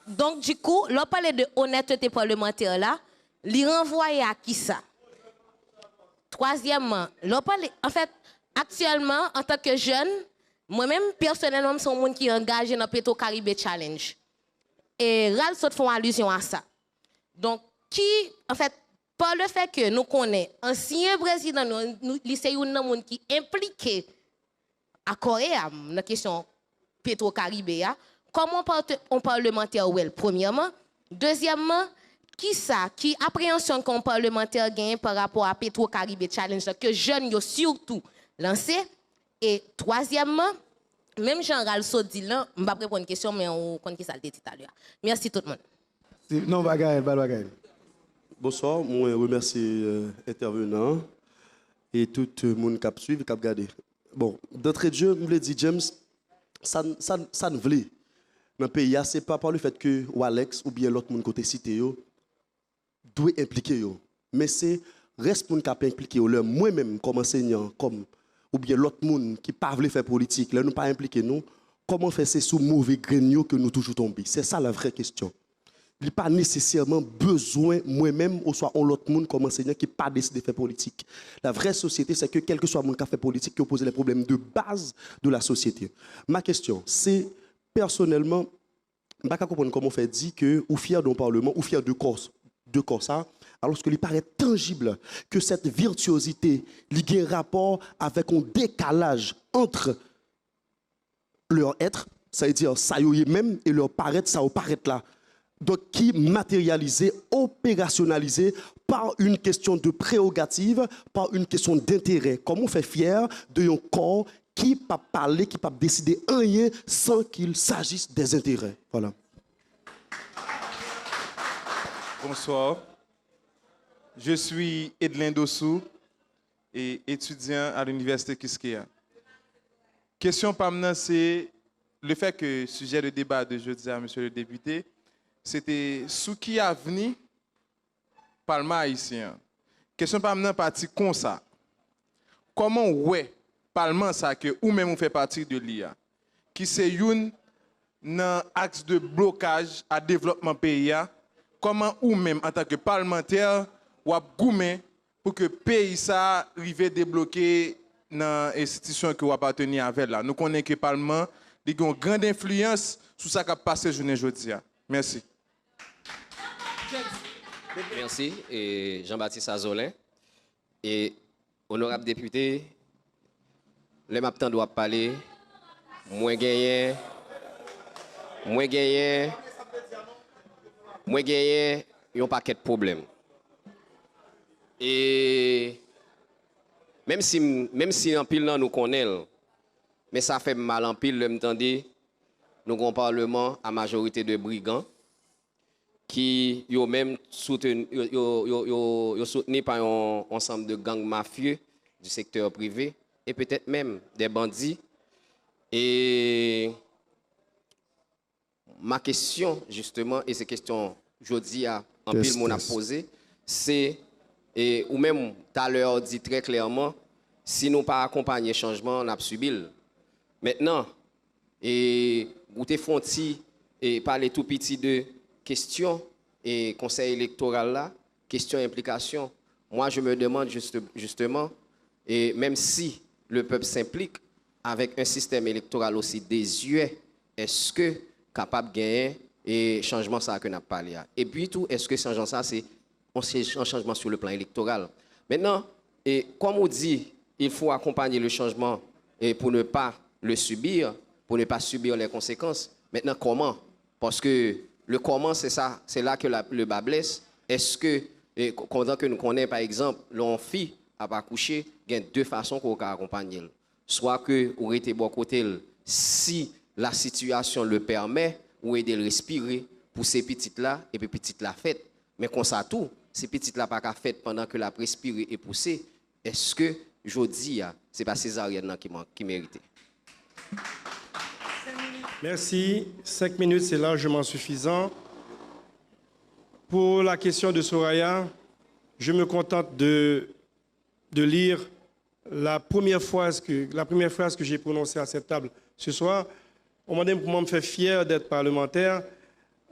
Donc, du coup, là, parler de honnêteté parlementaire, là, il renvoie à qui ça? Troisièmement, là, parler, en fait, actuellement, en tant que jeune, moi-même, personnellement, je suis un monde qui est engagé dans le Petro-Caribé Challenge. Et RAL saute font allusion à ça. Donc, qui, en fait, par le fait que nous connaissons ancien président, nous c'est un monde qui est impliqué à Corée, dans la question Petro-Caribé, comment on parlementaire ou elle, premièrement. Deuxièmement, qui appréhension qu'on parlementaire gagne par rapport à Petro-Caribé Challenge, que jeunes ont surtout lancé. Et troisièmement, même Jean Ralso dit là, je ne vais pas répondre à une question, mais on connaît ça tout à l'heure. Merci tout le monde. Non, bagaille. Bonsoir, je remercie l'intervenant et tout le monde qui a suivi, qui a regardé. Bon, d'entrée de jeu, je me dis, James, ça ne veut dans le pays, ce n'est pas par le fait que Alex ou bien l'autre monde côté cité doit impliquer. Mais c'est reste monde qui a impliqué. Moi-même, comme enseignant, comme ou bien l'autre monde qui ne veut pas faire politique, là, nous pas impliqué nous, comment faire c'est sous mauvais grain que nous toujours tombés? C'est ça la vraie question. Il n'y a pas nécessairement besoin, moi-même, ou soit l'autre monde comme enseignant qui n'a pas décidé de faire politique. La vraie société, c'est que quel que soit le monde qui a fait politique, qui oppose les problèmes de base de la société. Ma question, c'est personnellement, je ne sais pas comprendre comment on fait dire que, ou fier d'un parlement, ou fier de corps ça, alors qu'il paraît tangible que cette virtuosité a un rapport avec un décalage entre leur être, ça veut dire ça y est même, et leur paraître, ça au paraître là. Donc, qui matérialisé, opérationnalisé par une question de prérogative, par une question d'intérêt. Comment on fait fier d'un corps qui ne peut pas parler, qui ne peut pas décider rien sans qu'il s'agisse des intérêts. Voilà. Bonsoir. Je suis Edlin Dossou et étudiant à l'université Kiskeya. Question par maintenant, c'est le fait que le sujet de débat de jeudi à monsieur le député, c'était sous qui a venu Parlement haïtien. Question par maintenant partie comme ça. Comment ouais Parlement ça que ou même on fait partie de l'IA qui c'est une dans axe de blocage à développement pays. Comment ou même en tant que parlementaire ou à goumer pour que le pays ça arrive débloquer dans l'institution que vous appartenez avec là. Nous connaissons que le Parlement a une grande influence sur ce qui a passé journée aujourd'hui. Merci. Merci, et Jean-Baptiste Azolin. Et honorable député, le matin doit parler, moins gagné, un paquet de problèmes. Et même si en pile nous connaissons, mais ça fait mal en pile, le m'tendez, nous avons un parlement à majorité de brigands qui ont même soutenu par un ensemble de gangs mafieux du secteur privé et peut-être même des bandits. Et ma question, justement, et ces questions, je dis à un pile mon a posé, c'est, ou même tout à l'heure dit très clairement, si nous pas accompagner le changement, on a subi. Maintenant, et goûter fonti et parler tout petit de questions et conseil électoral là, questions implications. Moi, je me demande justement, et même si le peuple s'implique avec un système électoral aussi désuet, est-ce que capable de gagner et changement ça que n'a parlé. Et puis tout, est-ce que ce changement ça c'est un changement sur le plan électoral. Maintenant, et comme on dit, il faut accompagner le changement et pour ne pas le subir, pour ne pas subir les conséquences. Maintenant, comment? Parce que le comment, c'est ça, c'est là que le bas blesse. Est-ce que, pendant que nous connaissons, par exemple, l'enfant à pas coucher, il y a deux façons qu'on peut accompagner. Soit que vous été bon côté, si la situation le permet, ou aider le respirer pour ces petites-là, et puis petites-là faites. Mais qu'on ça tout, ces petites-là pas qu'à faites pendant que la respirer et pousser, est-ce que, je dis, c'est pas césarienne qui méritait? Merci. 5 minutes, c'est largement suffisant. Pour la question de Soraya, je me contente de lire la première phrase que j'ai prononcée à cette table ce soir. On m'a dit pour moi me faire fier d'être parlementaire.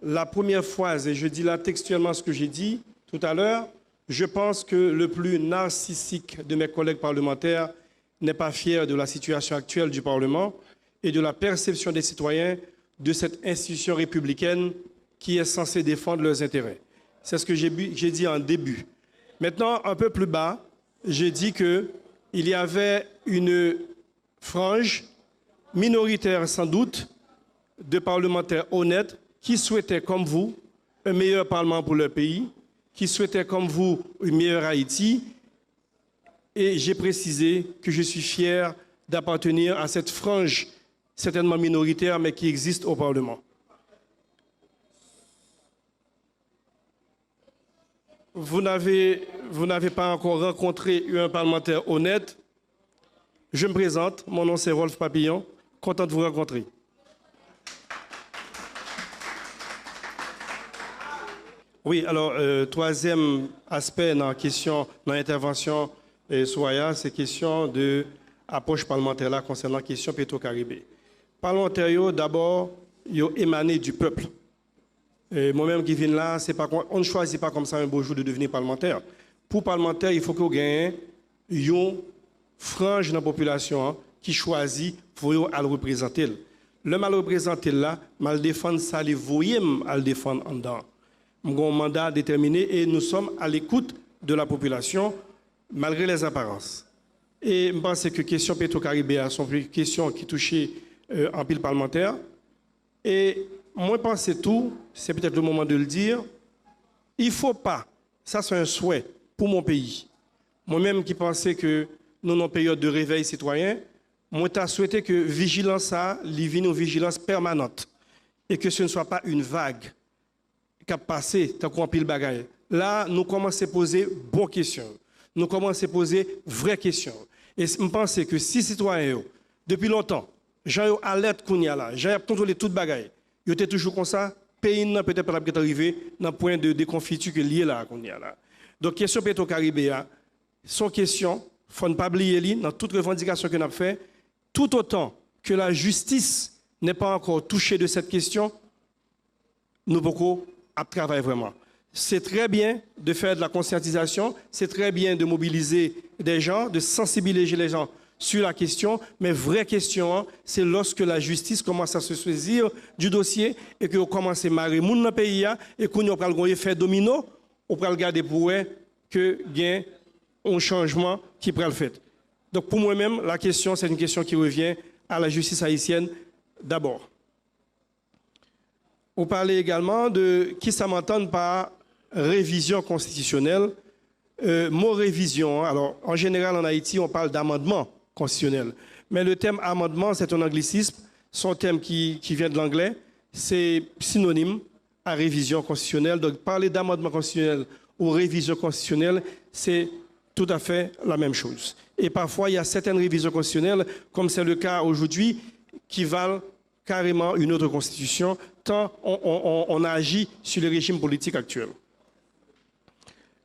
La première phrase, et je dis là textuellement ce que j'ai dit tout à l'heure, je pense que le plus narcissique de mes collègues parlementaires n'est pas fier de la situation actuelle du Parlement et de la perception des citoyens de cette institution républicaine qui est censée défendre leurs intérêts. C'est ce que j'ai dit en début. Maintenant, un peu plus bas, j'ai dit qu'il y avait une frange minoritaire sans doute de parlementaires honnêtes qui souhaitaient comme vous un meilleur Parlement pour leur pays, qui souhaitaient comme vous une meilleure Haïti. Et j'ai précisé que je suis fier d'appartenir à cette frange certainement minoritaire mais qui existe au Parlement. Vous n'avez pas encore rencontré un parlementaire honnête. Je me présente, mon nom c'est Rolf Papillon, content de vous rencontrer. Oui, alors, troisième aspect dans l'intervention Soraya, c'est question de approche parlementaire là concernant la question Petro-Caribé. Parlementaire, d'abord, ils ont émané du peuple. Moi-même qui viens là, on ne choisit pas comme ça un beau jour de devenir parlementaire. Pour parlementaire, il faut qu'on gagne une frange de la population qui choisit pour le représenter. Le mal représenté là, mal défendre ça, les voyez à le défendre en dedans. Nous avons un mandat déterminé et nous sommes à l'écoute de la population malgré les apparences. Et je pense que la question Petro-Caribé sont des questions qui touchent en pile parlementaire. Et moi, je pense tout, c'est peut-être le moment de le dire, il ne faut pas, ça c'est un souhait pour mon pays. Moi-même qui pensais que nous sommes en période de réveil citoyen, moi j'ai souhaité que vigilance ça, vienne une vigilance permanente et que ce ne soit pas une vague qui a passé, tant qu'on pile bagaille. Là, nous commençons à poser bonnes questions. Nous commençons à poser vraies questions. Et je pense que si les citoyens, depuis longtemps, j'ai alerte qu'on y a là, j'ai contrôlé toute bagaille, ils étaient toujours comme ça, le pays n'a peut-être pas arrivé dans le point de déconfiture que lié là qu'on y a là. Donc, question Petro-Caribé, son question, il ne faut pas oublier dans toute revendication que nous avons fait, tout autant que la justice n'est pas encore touchée de cette question, nous pouvons travailler vraiment. C'est très bien de faire de la conscientisation, c'est très bien de mobiliser des gens, de sensibiliser les gens sur la question, mais vraie question, c'est lorsque la justice commence à se saisir du dossier et qu'on commence à marrer moun dans le pays et qu'on a un effet domino, on peut regarder pour que y a un changement qui peut le faire. Donc pour moi-même, la question, c'est une question qui revient à la justice haïtienne d'abord. On parlait également de qui ça m'entend par révision constitutionnelle. Mot révision, alors en général en Haïti, on parle d'amendement constitutionnel. Mais le terme amendement, c'est un anglicisme. Son terme qui vient de l'anglais, c'est synonyme à révision constitutionnelle. Donc parler d'amendement constitutionnel ou révision constitutionnelle, c'est tout à fait la même chose. Et parfois, il y a certaines révisions constitutionnelles, comme c'est le cas aujourd'hui, qui valent carrément une autre constitution, tant on a agi sur le régime politique actuel.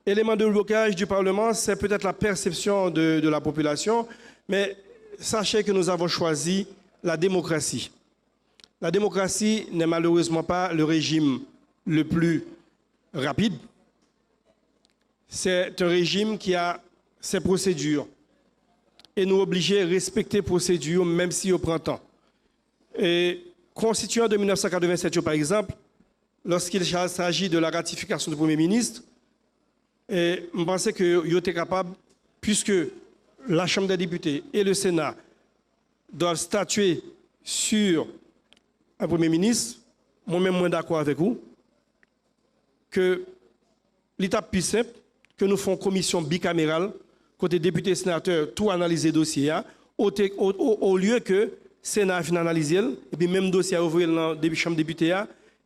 Élément de blocage du Parlement, c'est peut-être la perception de la population, mais sachez que nous avons choisi la démocratie. La démocratie n'est malheureusement pas le régime le plus rapide. C'est un régime qui a ses procédures et nous oblige à respecter les procédures, même si au printemps. Et constituant de 1987, par exemple, lorsqu'il s'agit de la ratification du Premier ministre, et je pensais qu'il était capable, puisque la Chambre des députés et le Sénat doivent statuer sur un Premier ministre, moi-même moins d'accord avec vous, que l'étape plus simple, que nous faisons commission bicamérale, côté député et sénateur, tout analyser le dossier, au lieu que Sénat a analysé, et puis même dossier à ouvrir dans la Chambre des députés,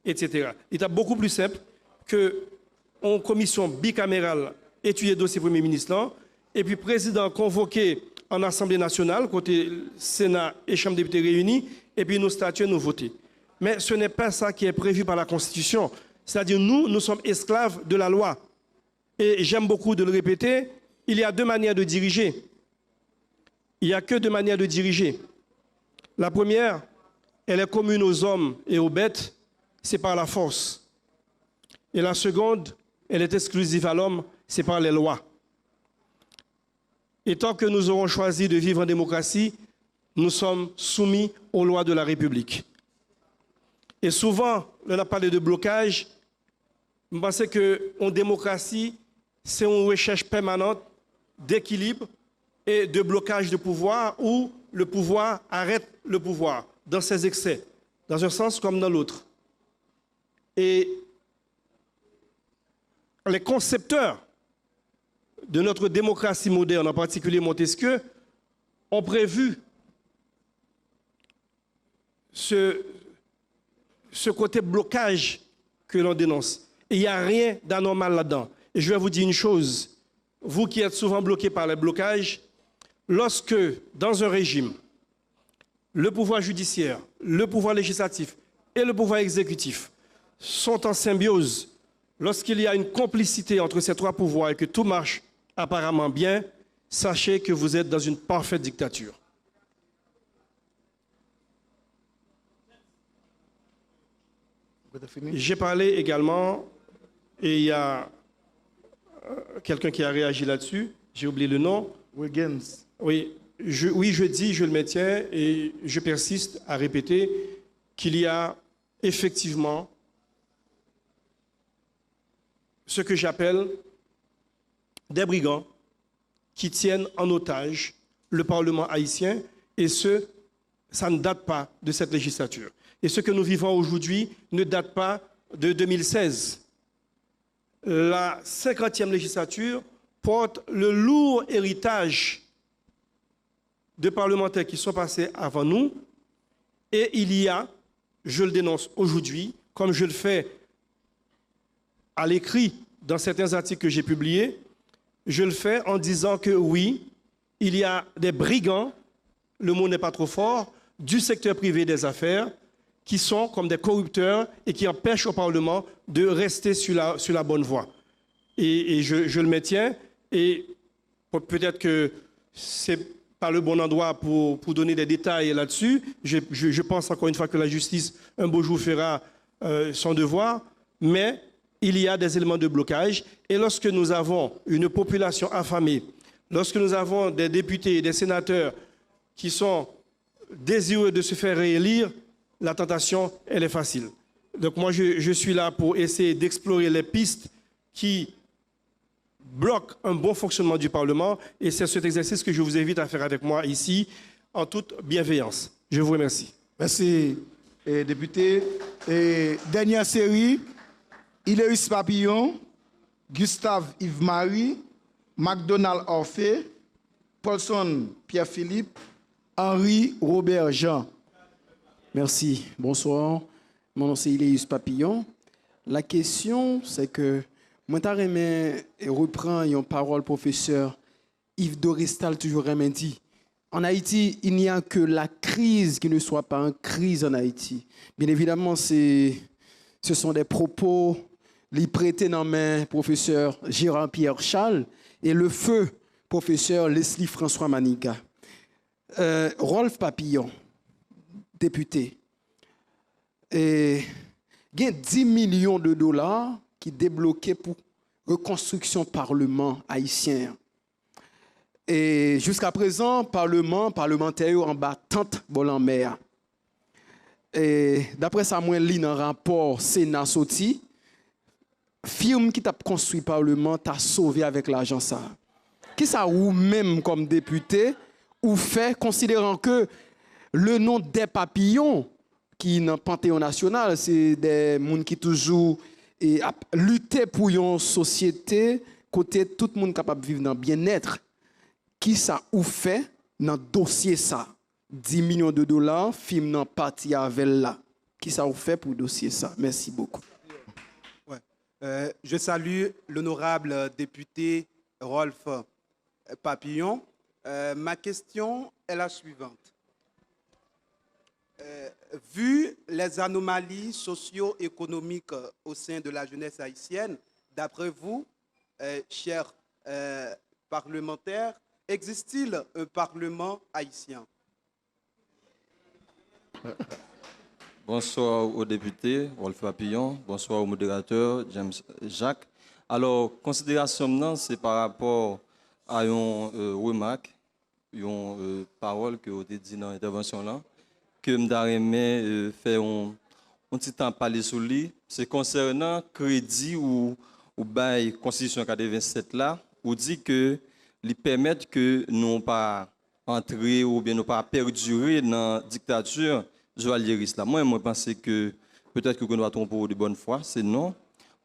etc. L'étape beaucoup plus simple que en commission bicamérale étudier le dossier Premier ministre, et puis président convoqué en Assemblée nationale, côté Sénat et Chambre des députés réunis, et puis nous statuer, nous voter. Mais ce n'est pas ça qui est prévu par la Constitution. C'est-à-dire nous sommes esclaves de la loi. Et j'aime beaucoup de le répéter, il y a deux manières de diriger. Il n'y a que deux manières de diriger. La première, elle est commune aux hommes et aux bêtes, c'est par la force. Et la seconde, elle est exclusive à l'homme, c'est par les lois. Et tant que nous aurons choisi de vivre en démocratie, nous sommes soumis aux lois de la République. Et souvent, on a parlé de blocage. Je pense qu'en démocratie, c'est une recherche permanente d'équilibre et de blocage de pouvoir où le pouvoir arrête le pouvoir dans ses excès, dans un sens comme dans l'autre. Et les concepteurs de notre démocratie moderne, en particulier Montesquieu, ont prévu ce côté blocage que l'on dénonce. Et il n'y a rien d'anormal là-dedans. Et je vais vous dire une chose, vous qui êtes souvent bloqués par les blocages, lorsque dans un régime, le pouvoir judiciaire, le pouvoir législatif et le pouvoir exécutif sont en symbiose, lorsqu'il y a une complicité entre ces trois pouvoirs et que tout marche apparemment bien, sachez que vous êtes dans une parfaite dictature. J'ai parlé également, et il y a quelqu'un qui a réagi là-dessus, j'ai oublié le nom. Wiggins. Oui, je dis, je le maintiens, et je persiste à répéter qu'il y a effectivement ce que j'appelle des brigands qui tiennent en otage le Parlement haïtien, et ça ne date pas de cette législature. Et ce que nous vivons aujourd'hui ne date pas de 2016. La 50e législature porte le lourd héritage de parlementaires qui sont passés avant nous, et il y a, je le dénonce aujourd'hui, comme je le fais à l'écrit dans certains articles que j'ai publiés, je le fais en disant que oui, il y a des brigands, le mot n'est pas trop fort, du secteur privé des affaires, qui sont comme des corrupteurs et qui empêchent au Parlement de rester sur la bonne voie. Et je le maintiens, et peut-être que c'est pas le bon endroit pour donner des détails là-dessus. Je pense encore une fois que la justice, un beau jour, fera son devoir, mais il y a des éléments de blocage. Et lorsque nous avons une population affamée, lorsque nous avons des députés et des sénateurs qui sont désireux de se faire réélire, la tentation, elle est facile. Donc moi, je suis là pour essayer d'explorer les pistes qui bloquent un bon fonctionnement du Parlement, et c'est cet exercice que je vous invite à faire avec moi ici, en toute bienveillance. Je vous remercie. Merci, député. Et dernière série, Hilaire Papillon, Gustave Yves-Marie, McDonald Orphée, Paulson Pierre-Philippe, Henri Robert Jean. Merci. Bonsoir. Mon nom c'est Hilaire Papillon. La question, c'est que moi, je reprends une parole professeur Yves Doristal toujours dit. En Haïti, il n'y a que la crise qui ne soit pas une crise en Haïti. Bien évidemment, ce sont des propos les prêtés dans main professeur Gérard-Pierre Charles et le feu professeur Leslie François Maniga. Rolf Papillon, député, et il y a 10 millions de dollars qui débloqués pour reconstruction parlement haïtien. Et jusqu'à présent, parlementaire en bas tente bon en mer. Et d'après ça, moi, lis dans rapport Sénat sorti, firme qui t'a construit parlement t'a sauvé avec l'argent ça. Qui ça ou même comme député ou fait considérant que le nom des papillons qui dans le Panthéon national, c'est des gens qui toujours lutter pour une société côté tout le monde capable de vivre dans bien-être. Qui ça ou fait dans dossier ça 10 millions de dollars film dans parti avec là. Qui ça ou fait pour dossier ça? Merci beaucoup. Ouais. Je salue l'honorable député Rolf Papillon. Ma question est la suivante. Vu les anomalies socio-économiques au sein de la jeunesse haïtienne, d'après vous, chers parlementaires, existe-t-il un parlement haïtien? Bonsoir aux députés, Rolf Papillon. Bonsoir au modérateur, James Jacques. Alors, considération, c'est par rapport à une remarque, une parole que vous avez dit dans l'intervention là, que je fait un petit temps parler sur lui. C'est concernant crédit ou bail Constitution 87 là, où dit que lui permettre que nous pas entrer ou bien nous pas perdurer dans la dictature joalieriste là. Moi, je pense que peut-être que nous doit tromper de bonne foi, c'est non.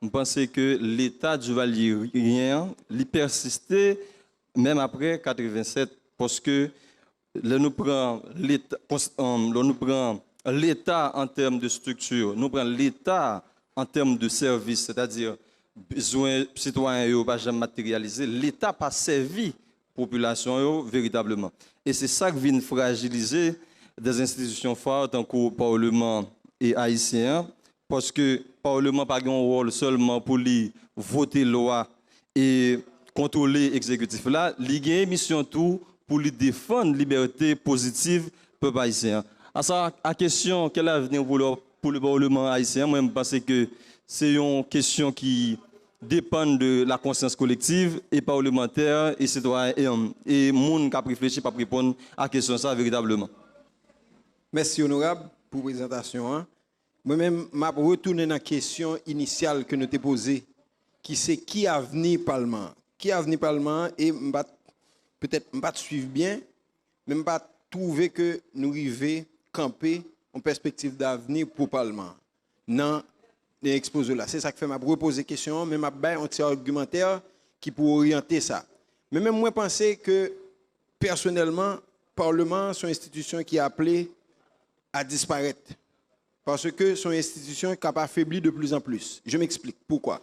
Je pense que l'État joalierien lui persistait même après 87 parce que là nous prenons l'État en termes de structure, nous prenons l'État en termes de service, c'est-à-dire besoin citoyens pas jamais matérialisé, l'État pas servi population véritablement. Et c'est ça qui vient fragiliser des institutions fortes tant qu'au Parlement et haïtien, parce que le Parlement n'a pas un rôle seulement pour voter loi et contrôler l'exécutif. Là, il y a une mission tout pour lui défendre la liberté positive peuple haïtien. À ça, la question, quel avenir pour le Parlement haïtien, moi, je pense que c'est une question qui dépend de la conscience collective et parlementaire et citoyen et monde qui a réfléchi pour répondre à la question ça véritablement. Merci honorable pour la présentation. Moi-même, je vais retourner dans la question initiale que nous t'ai posée, qui c'est qui a venu Parlement. Qui a venu Parlement et peut-être je ne vais pas suivre bien, mais je ne vais pas trouver que nous arrivons camper en perspective d'avenir pour le Parlement. Non, l'exposé là. C'est ça qui fait que je repose la question, mais je vais un petit argumentaire qui peut orienter ça. Mais même moi, je pense que personnellement, le Parlement, c'est une institution qui est appelée à disparaître. Parce que c'est une institution qui a affaibli de plus en plus. Je m'explique pourquoi.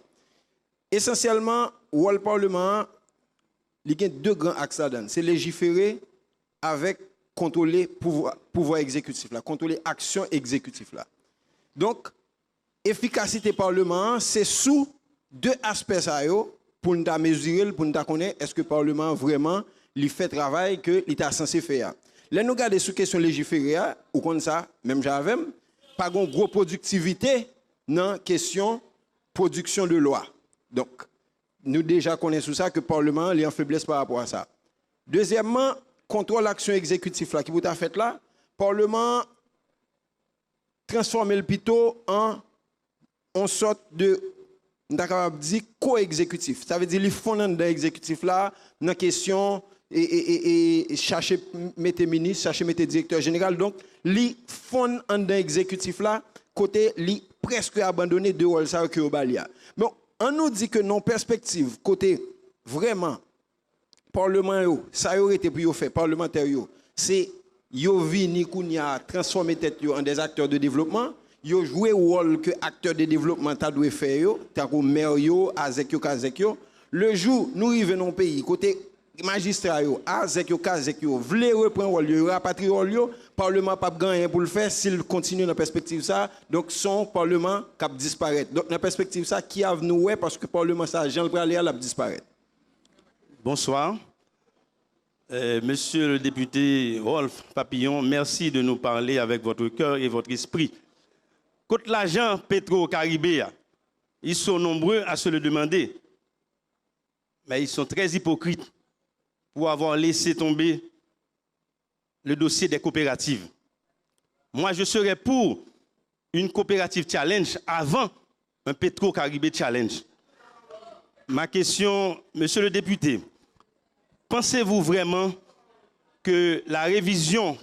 Essentiellement, le Parlement, il y a deux grands axes là-dedans. C'est légiférer avec contrôler pouvoir exécutif, là, contrôler action exécutive. Là. Donc, efficacité Parlement, c'est sous deux aspects ça, pour nous mesurer, pour nous connaître est-ce que le Parlement vraiment lui fait travail que il est censé faire. Là, nous regardons sur la question légiférer, ou comme ça, même j'avais, pas de gros productivité dans la question production de loi. Donc, nous déjà connaissons ça, que le Parlement est en faiblesse par rapport à ça. Deuxièmement, contrôle l'action exécutive là, qui vous a fait là, le Parlement transforme le plutôt en sorte de co-exécutif. Ça veut dire les fondements de l'exécutif là, dans la question et chercher mettre ministre, chercher mettre directeur général. Donc, les fonds en exécutif là, côté li presque abandonné de rôle ça que au balia. Bon, on nous dit que non perspective côté vraiment Parlement yo, ça aurait été pour faire parlementaire yo, c'est yo vini kounya transformer tête yo en des acteurs de développement. Yo joué rôle que acteur de développement ta doit faire yo, ta ko maire yo, azek yo, kazek yo. Le jour nous arrivons dans un pays côté magistrat yo, azek yo, kazek yo, vle reprendre rôle yo, rapatrier rôle yo, parlement pas gagner pour le faire s'il continue dans perspective ça, donc son parlement cap disparaître. Donc dans perspective ça qui a venu ouais parce que parlement ça Jean le Praléa l'a disparaître. Bonsoir. Monsieur le député Rolf Papillon, merci de nous parler avec votre cœur et votre esprit. Côté l'agent Petro-Caribé, ils sont nombreux à se le demander, mais ils sont très hypocrites pour avoir laissé tomber le dossier des coopératives. Moi, je serais pour une coopérative challenge avant un Petro-Caribé challenge. Ma question, monsieur le député, pensez-vous vraiment que la révision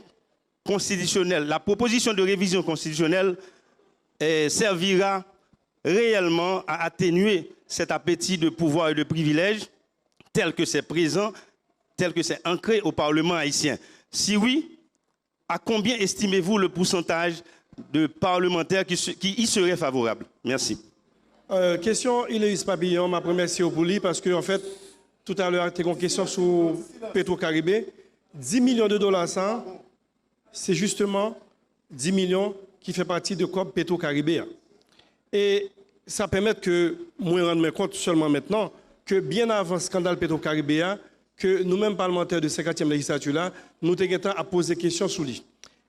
constitutionnelle, la proposition de révision constitutionnelle servira réellement à atténuer cet appétit de pouvoir et de privilèges tel que c'est présent, tel que c'est ancré au Parlement haïtien? Si oui, à combien estimez-vous le pourcentage de parlementaires qui y seraient favorables? Merci. Question, Iléus Papillon, ma première c'est pour lui parce que en fait, tout à l'heure, tu as une question sur Petro-Caribé. 10 millions de dollars, ça, c'est justement 10 millions qui fait partie de COP Petro-Caribé. Et ça permet que, moi, je rende compte seulement maintenant, que bien avant le scandale Petro-Caribé, que nous-mêmes parlementaires de 50e législature, là, nous avons à poser des questions sur lui.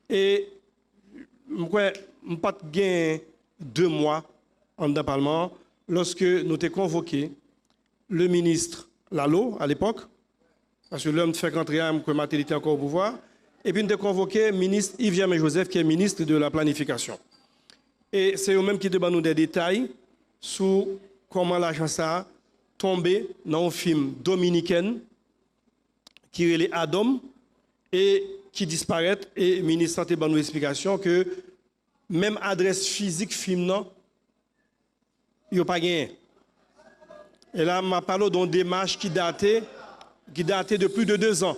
Et je n'ai pas gagné 2 mois en dans le Parlement lorsque nous avons convoqué le ministre Lalo à l'époque, parce que l'homme fait rentrer que Matéli était encore au pouvoir, et puis nous avons convoqué le ministre Yves Joseph, qui est ministre de la Planification. Et c'est eux-mêmes qui demandent nous des détails sur comment l'agence a tombé dans un film dominicain qui est Adam et qui disparaît. Et le ministre Santé a nous explication que même adresse physique film, non, il n'y a pas gagné. Et là, je parle d'une démarche qui datait de plus de 2 ans.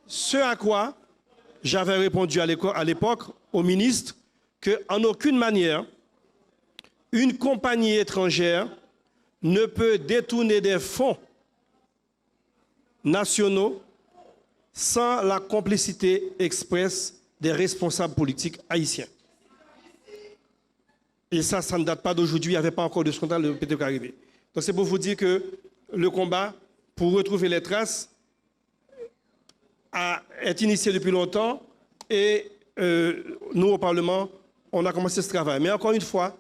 Ce à quoi j'avais répondu à l'époque au ministre qu'en aucune manière, une compagnie étrangère ne peut détourner des fonds nationaux sans la complicité expresse des responsables politiques haïtiens. Et ça ne date pas d'aujourd'hui, il n'y avait pas encore de scandale de Petro-Caribé. Donc c'est pour vous dire que le combat pour retrouver les traces est initié depuis longtemps et nous au Parlement, on a commencé ce travail. Mais encore une fois,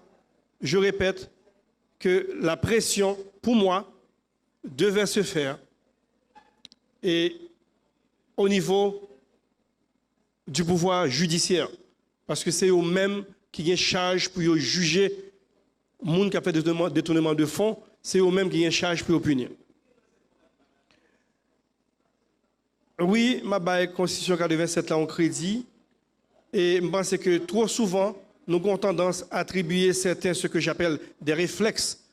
je répète que la pression, pour moi, devait se faire et au niveau du pouvoir judiciaire, parce que c'est eux-mêmes qui ont charge pour juger les gens qui ont fait des détournements de fonds, c'est eux-mêmes qui ont charge pour punir. Oui, ma Constitution 87 là en crédit, et je pense que trop souvent, nous avons tendance à attribuer certains ce que j'appelle des réflexes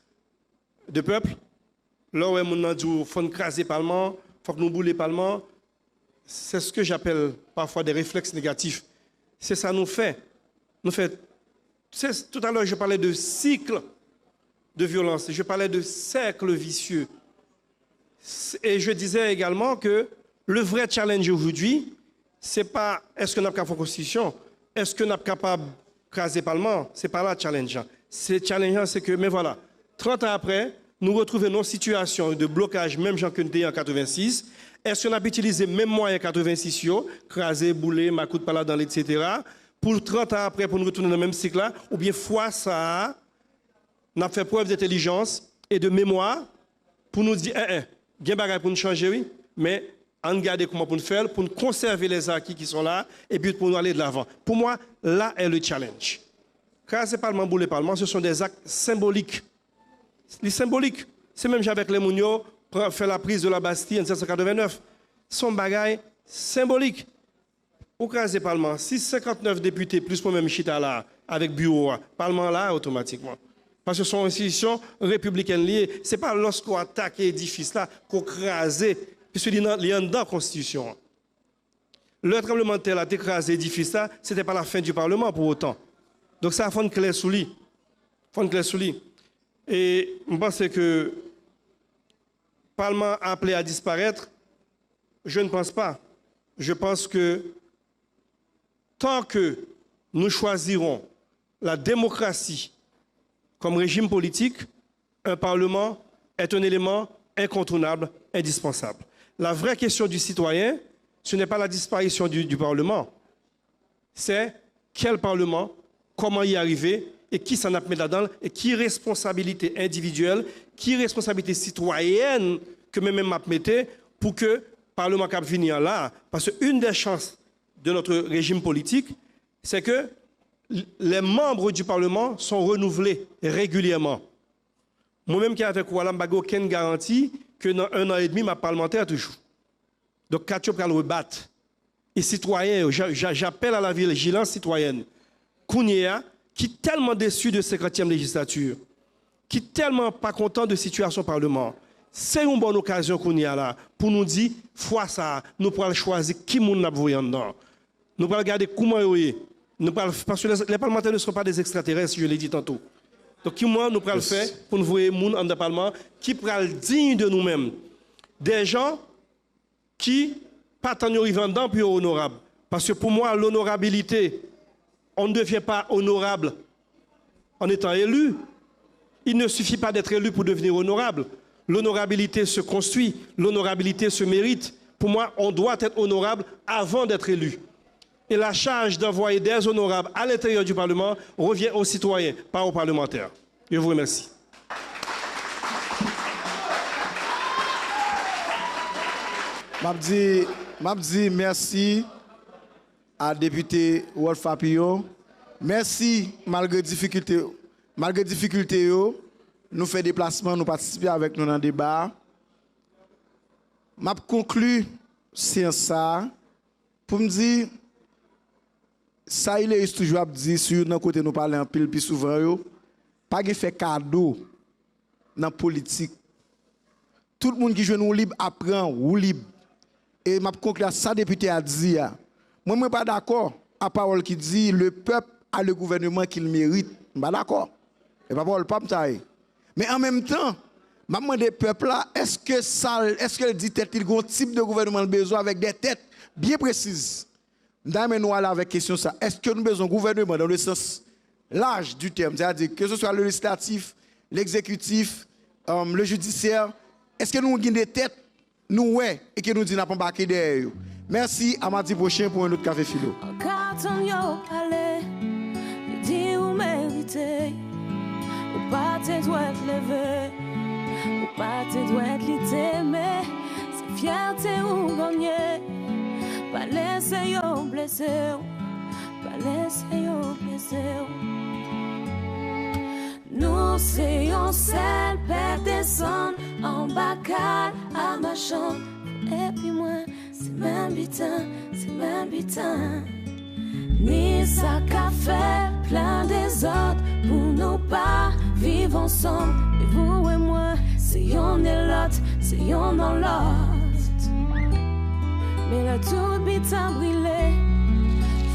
de peuple. Là où on a dit qu'il faut craser le Parlement, il faut que nous bouler le Parlement, c'est ce que j'appelle parfois des réflexes négatifs. C'est ça nous fait. Tout à l'heure, je parlais de cycle de violence, je parlais de cercle vicieux. Et je disais également que le vrai challenge aujourd'hui, ce n'est pas est-ce que nous avons capable de constitution, est-ce que nous sommes capables de craser le Parlement, ce n'est pas là le challenge. Le challenge, c'est que, mais voilà, 30 ans après, nous retrouvons nos situations de blocage, même gens que nous étions en 86. Est-ce qu'on a pu utiliser même moyen 86, craser, bouler, ma coup de paladin, etc., pour 30 ans après, pour nous retourner dans le même cycle-là, ou bien fois ça, on a fait preuve d'intelligence et de mémoire pour nous dire, il y a des choses pour nous changer, oui, mais on regarde comment pour nous faire, pour nous conserver les acquis qui sont là, et puis pour nous aller de l'avant. Pour moi, là est le challenge. Craser le Parlement, bouler le Parlement, ce sont des actes symboliques. Les symboliques, c'est même avec les Mounios, faire la prise de la Bastille en 1789. Son bagaille symbolique. Au craser le Parlement, si 59 députés plus pour même Chita là, avec bureau, Parlement là, automatiquement. Parce que ce sont institutions républicaines liées. Ce n'est pas lorsqu'on attaque l'édifice là qu'on crase, puisqu'il y a dans la Constitution. Le tremblement de terre a écrasé l'édifice là, ce n'était pas la fin du Parlement pour autant. Donc ça a fait une clé sous lui. Et je pense que Parlement appelé à disparaître? Je ne pense pas. Je pense que tant que nous choisirons la démocratie comme régime politique, un Parlement est un élément incontournable, indispensable. La vraie question du citoyen, ce n'est pas la disparition du Parlement, c'est quel Parlement, comment y arriver et qui s'en a mis là-dedans et qui responsabilité individuelle, qui responsabilité citoyenne que même m'a mettez pour que le Parlement cap venir là. Parce qu'une des chances de notre régime politique, c'est que les membres du Parlement sont renouvelés régulièrement. Moi-même qui avec Oualam, je n'ai aucune garantie que dans 1 an et demi, ma parlementaire toujours. Donc, quand tu peux le rebattre, et citoyens, j'appelle à la vigilance citoyenne, Kounia, qui est tellement déçu de 50e législature, qui est tellement pas content de la situation au Parlement, c'est une bonne occasion Kounia là pour nous dire, fois ça, nous pourrons choisir qui nous n'a voyé dedans. Nous pourrons regarder comment il est. Parce que les parlementaires ne sont pas des extraterrestres, je l'ai dit tantôt. Donc, comment nous pourrons le faire pour nous voir les gens dans le Parlement qui pourront digne de nous-mêmes. Des gens qui, pas tant arrivent dedans, puis honorables. Parce que pour moi, l'honorabilité, on ne devient pas honorable en étant élu. Il ne suffit pas d'être élu pour devenir honorable. L'honorabilité se construit, l'honorabilité se mérite. Pour moi, on doit être honorable avant d'être élu. Et la charge d'envoyer des honorables à l'intérieur du Parlement revient aux citoyens, pas aux parlementaires. Je vous remercie. Je dis merci à député Wolf Papillon. Merci, malgré difficulté, nous faisons déplacement, nous participons avec nous dans le débat. Je conclue ça pour me dire, ça il est toujours dit sur notre côté nous parlons en pile plus souvent, pas de faire cadeau dans la politique. Tout le monde qui joue nous libre apprend ou libre. Et m'a conclu ça député a dit. Moi je suis pas d'accord à parole qui dit le peuple a le gouvernement qu'il mérite. Je suis pas d'accord. Et pas parole pas me. Mais en même temps, je demande au peuple là, est-ce que dit tête il a un type de gouvernement besoin avec des têtes bien précises. Nous nous allons avec question ça. Est-ce que nous avons besoin d'un gouvernement dans le sens large du terme, c'est-à-dire que ce soit le législatif, l'exécutif, le judiciaire, est-ce que nous avons des têtes, nous ouais, et que nous disons pas embarquer derrière eux. Merci, à mardi prochain pour un autre café philo. Ou pas te doit te lever, ou pas te doit te mais c'est fierté ou gagner. Pas laisser yo blesser, pas laisser yo blesser. Nous c'est un seul père descend en bacale à ma chambre. Et puis moi, c'est même bitin. Ni ça qu'a fait plein des autres pour nous pas vivre ensemble. Et vous et moi, c'est yon et l'autre, c'est yon dans l'autre. Mais là tout bitin brûlé,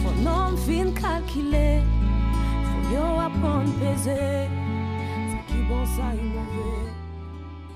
faut non fin calculer, faut yo apprendre peser. C'est qui bon ça, il mauvais.